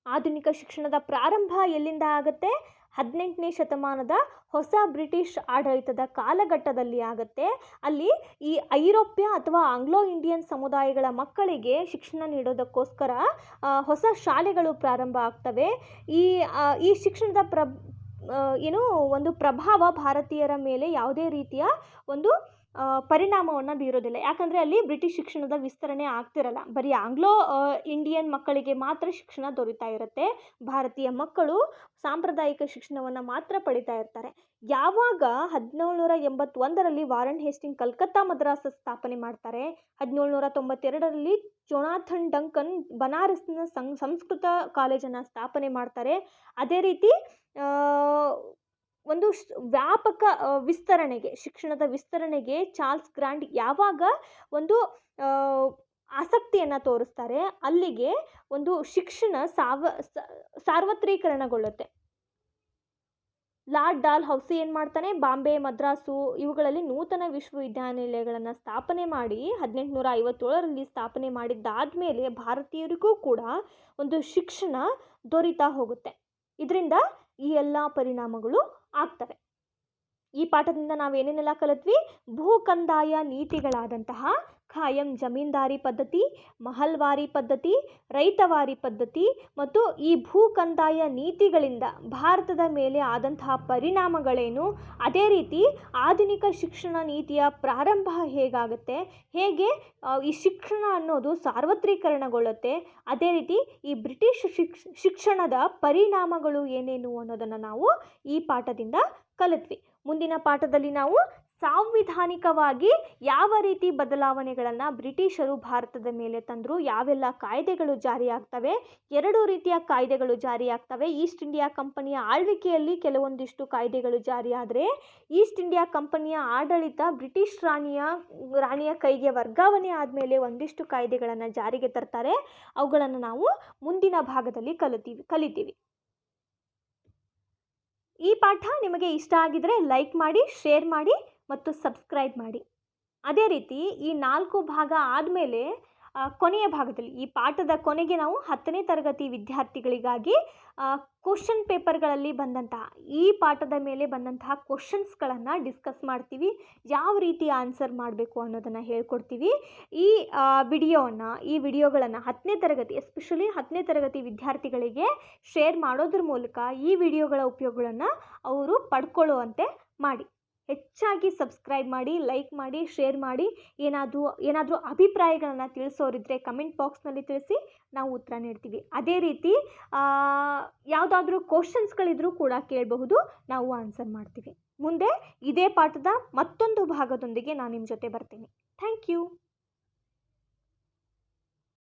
Speaker 1: ಆಧುನಿಕ ಶಿಕ್ಷಣದ ಪ್ರಾರಂಭ ಎಲ್ಲಿಂದ ಆಗುತ್ತೆ, 18ನೇ ಶತಮಾನದ ಹೊಸ ಬ್ರಿಟಿಷ್ ಆಡಳಿತದ ಕಾಲಘಟ್ಟದಲ್ಲಿ ಆಗುತ್ತೆ. ಅಲ್ಲಿ ಈ ಐರೋಪ್ಯ ಅಥವಾ ಆಂಗ್ಲೋ ಇಂಡಿಯನ್ ಸಮುದಾಯಗಳ ಮಕ್ಕಳಿಗೆ ಶಿಕ್ಷಣ ನೀಡೋದಕ್ಕೋಸ್ಕರ ಹೊಸ ಶಾಲೆಗಳು ಪ್ರಾರಂಭ ಆಗ್ತವೆ. ಈ ಶಿಕ್ಷಣದ ಒಂದು ಪ್ರಭಾವ ಭಾರತೀಯರ ಮೇಲೆ ಯಾವುದೇ ರೀತಿಯ ಒಂದು ಪರಿಣಾಮವನ್ನು ಬೀರೋದಿಲ್ಲ. ಯಾಕಂದರೆ ಅಲ್ಲಿ ಬ್ರಿಟಿಷ್ ಶಿಕ್ಷಣದ ವಿಸ್ತರಣೆ ಆಗ್ತಿರಲ್ಲ. ಬರೀ ಆಂಗ್ಲೋ ಇಂಡಿಯನ್ ಮಕ್ಕಳಿಗೆ ಮಾತ್ರ ಶಿಕ್ಷಣ ದೊರೀತಾ ಇರುತ್ತೆ. ಭಾರತೀಯ ಮಕ್ಕಳು ಸಾಂಪ್ರದಾಯಿಕ ಶಿಕ್ಷಣವನ್ನು ಮಾತ್ರ ಪಡಿತಾ ಇರ್ತಾರೆ. ಯಾವಾಗ 1781ರಲ್ಲಿ ವಾರನ್ ಹೇಸ್ಟಿಂಗ್ ಕಲ್ಕತ್ತಾ ಮದ್ರಾಸ್ ಸ್ಥಾಪನೆ ಮಾಡ್ತಾರೆ, 1792ರಲ್ಲಿ ಜೊನಾಥನ್ ಡಂಕನ್ ಬನಾರಸ್ನ ಸಂಸ್ಕೃತ ಕಾಲೇಜನ್ನು ಸ್ಥಾಪನೆ ಮಾಡ್ತಾರೆ. ಅದೇ ರೀತಿ ಒಂದು ವ್ಯಾಪಕ ವಿಸ್ತರಣೆಗೆ, ಶಿಕ್ಷಣದ ವಿಸ್ತರಣೆಗೆ ಚಾರ್ಲ್ಸ್ ಗ್ರಾಂಟ್ ಯಾವಾಗ ಒಂದು ಆಸಕ್ತಿಯನ್ನು ತೋರಿಸ್ತಾರೆ, ಅಲ್ಲಿಗೆ ಒಂದು ಶಿಕ್ಷಣ ಸಾರ್ವತ್ರೀಕರಣಗೊಳ್ಳುತ್ತೆ. ಲಾರ್ಡ್ ಡಾಲ್ ಹೌಸಿ ಏನು ಮಾಡ್ತಾನೆ, ಬಾಂಬೆ ಮದ್ರಾಸು ಇವುಗಳಲ್ಲಿ ನೂತನ ವಿಶ್ವವಿದ್ಯಾನಿಲಯಗಳನ್ನು ಸ್ಥಾಪನೆ ಮಾಡಿ 1857ರಲ್ಲಿ ಸ್ಥಾಪನೆ ಮಾಡಿದ್ದಾದಮೇಲೆ ಭಾರತೀಯರಿಗೂ ಕೂಡ ಒಂದು ಶಿಕ್ಷಣ ದೊರೀತಾ ಹೋಗುತ್ತೆ. ಇದರಿಂದ ಈ ಎಲ್ಲ ಪರಿಣಾಮಗಳು ಆಗ್ತವೆ. ಈ ಪಾಠದಿಂದ ನಾವೇನೇನೆಲ್ಲ ಕಲಿತ್ವಿ, ಭೂಕಂದಾಯ ನೀತಿಗಳಾದಂತಹ ಖಾಯಂ ಜಮೀನ್ದಾರಿ ಪದ್ಧತಿ, ಮಹಲ್ವಾರಿ ಪದ್ಧತಿ, ರೈತವಾರಿ ಪದ್ಧತಿ ಮತ್ತು ಈ ಭೂಕಂದಾಯ ನೀತಿಗಳಿಂದ ಭಾರತದ ಮೇಲೆ ಆದಂತಹ ಪರಿಣಾಮಗಳೇನು, ಅದೇ ರೀತಿ ಆಧುನಿಕ ಶಿಕ್ಷಣ ನೀತಿಯ ಪ್ರಾರಂಭ ಹೇಗಾಗುತ್ತೆ, ಹೇಗೆ ಈ ಶಿಕ್ಷಣ ಅನ್ನೋದು ಸಾರ್ವತ್ರೀಕರಣಗೊಳ್ಳುತ್ತೆ, ಅದೇ ರೀತಿ ಈ ಬ್ರಿಟಿಷ್ ಶಿಕ್ಷಣದ ಪರಿಣಾಮಗಳು ಏನೇನು ಅನ್ನೋದನ್ನು ನಾವು ಈ ಪಾಠದಿಂದ ಕಲಿತ್ವಿ. ಮುಂದಿನ ಪಾಠದಲ್ಲಿ ನಾವು ಸಾಂವಿಧಾನಿಕವಾಗಿ ಯಾವ ರೀತಿ ಬದಲಾವಣೆಗಳನ್ನು ಬ್ರಿಟಿಷರು ಭಾರತದ ಮೇಲೆ ತಂದರು, ಯಾವೆಲ್ಲ ಕಾಯ್ದೆಗಳು ಜಾರಿಯಾಗ್ತವೆ, 2 ರೀತಿಯ ಕಾಯ್ದೆಗಳು ಜಾರಿಯಾಗ್ತವೆ. ಈಸ್ಟ್ ಇಂಡಿಯಾ ಕಂಪನಿಯ ಆಳ್ವಿಕೆಯಲ್ಲಿ ಕೆಲವೊಂದಿಷ್ಟು ಕಾಯ್ದೆಗಳು ಜಾರಿಯಾದರೆ, ಈಸ್ಟ್ ಇಂಡಿಯಾ ಕಂಪನಿಯ ಆಡಳಿತ ಬ್ರಿಟಿಷ್ ರಾಣಿಯ ಕೈಗೆ ವರ್ಗಾವಣೆ ಆದಮೇಲೆ ಒಂದಿಷ್ಟು ಕಾಯ್ದೆಗಳನ್ನು ಜಾರಿಗೆ ತರ್ತಾರೆ. ಅವುಗಳನ್ನು ನಾವು ಮುಂದಿನ ಭಾಗದಲ್ಲಿ ಕಲಿತೀವಿ. ಈ ಪಾಠ ನಿಮಗೆ ಇಷ್ಟ ಆಗಿದರೆ ಲೈಕ್ ಮಾಡಿ, ಶೇರ್ ಮಾಡಿ ಮತ್ತು ಸಬ್ಸ್ಕ್ರೈಬ್ ಮಾಡಿ. ಅದೇ ರೀತಿ ಈ 4 ಭಾಗ ಆದಮೇಲೆ ಕೊನೆಯ ಭಾಗದಲ್ಲಿ, ಈ ಪಾಠದ ಕೊನೆಗೆ ನಾವು 10ನೇ ತರಗತಿ ವಿದ್ಯಾರ್ಥಿಗಳಿಗಾಗಿ ಕ್ವಶನ್ ಪೇಪರ್ಗಳಲ್ಲಿ ಬಂದಂತಹ, ಈ ಪಾಠದ ಮೇಲೆ ಬಂದಂತಹ ಕ್ವಶನ್ಸ್ಗಳನ್ನು ಡಿಸ್ಕಸ್ ಮಾಡ್ತೀವಿ. ಯಾವ ರೀತಿ ಆನ್ಸರ್ ಮಾಡಬೇಕು ಅನ್ನೋದನ್ನು ಹೇಳ್ಕೊಡ್ತೀವಿ. ಈ ವಿಡಿಯೋಗಳನ್ನು 10ನೇ ತರಗತಿ, ಎಸ್ಪೆಷಲಿ 10ನೇ ತರಗತಿ ವಿದ್ಯಾರ್ಥಿಗಳಿಗೆ ಶೇರ್ ಮಾಡೋದ್ರ ಮೂಲಕ ಈ ವಿಡಿಯೋಗಳ ಉಪಯೋಗಗಳನ್ನು ಅವರು ಪಡ್ಕೊಳ್ಳುವಂತೆ ಮಾಡಿ. ಹೆಚ್ಚಾಗಿ ಸಬ್ಸ್ಕ್ರೈಬ್ ಮಾಡಿ, ಲೈಕ್ ಮಾಡಿ, ಶೇರ್ ಮಾಡಿ. ಏನಾದರೂ ಅಭಿಪ್ರಾಯಗಳನ್ನು ತಿಳಿಸೋರಿದ್ದರೆ ಕಮೆಂಟ್ ಬಾಕ್ಸ್ನಲ್ಲಿ ತಿಳಿಸಿ, ನಾವು ಉತ್ತರ ನೀಡ್ತೀವಿ. ಅದೇ ರೀತಿ ಯಾವುದಾದ್ರೂ ಕ್ವಶನ್ಸ್ಗಳಿದ್ರೂ ಕೂಡ ಕೇಳಬಹುದು, ನಾವು ಆನ್ಸರ್ ಮಾಡ್ತೀವಿ. ಮುಂದೆ ಇದೇ ಪಾಠದ ಮತ್ತೊಂದು ಭಾಗದೊಂದಿಗೆ ನಾನು ನಿಮ್ಮ ಜೊತೆ ಬರ್ತೀನಿ. Thank you.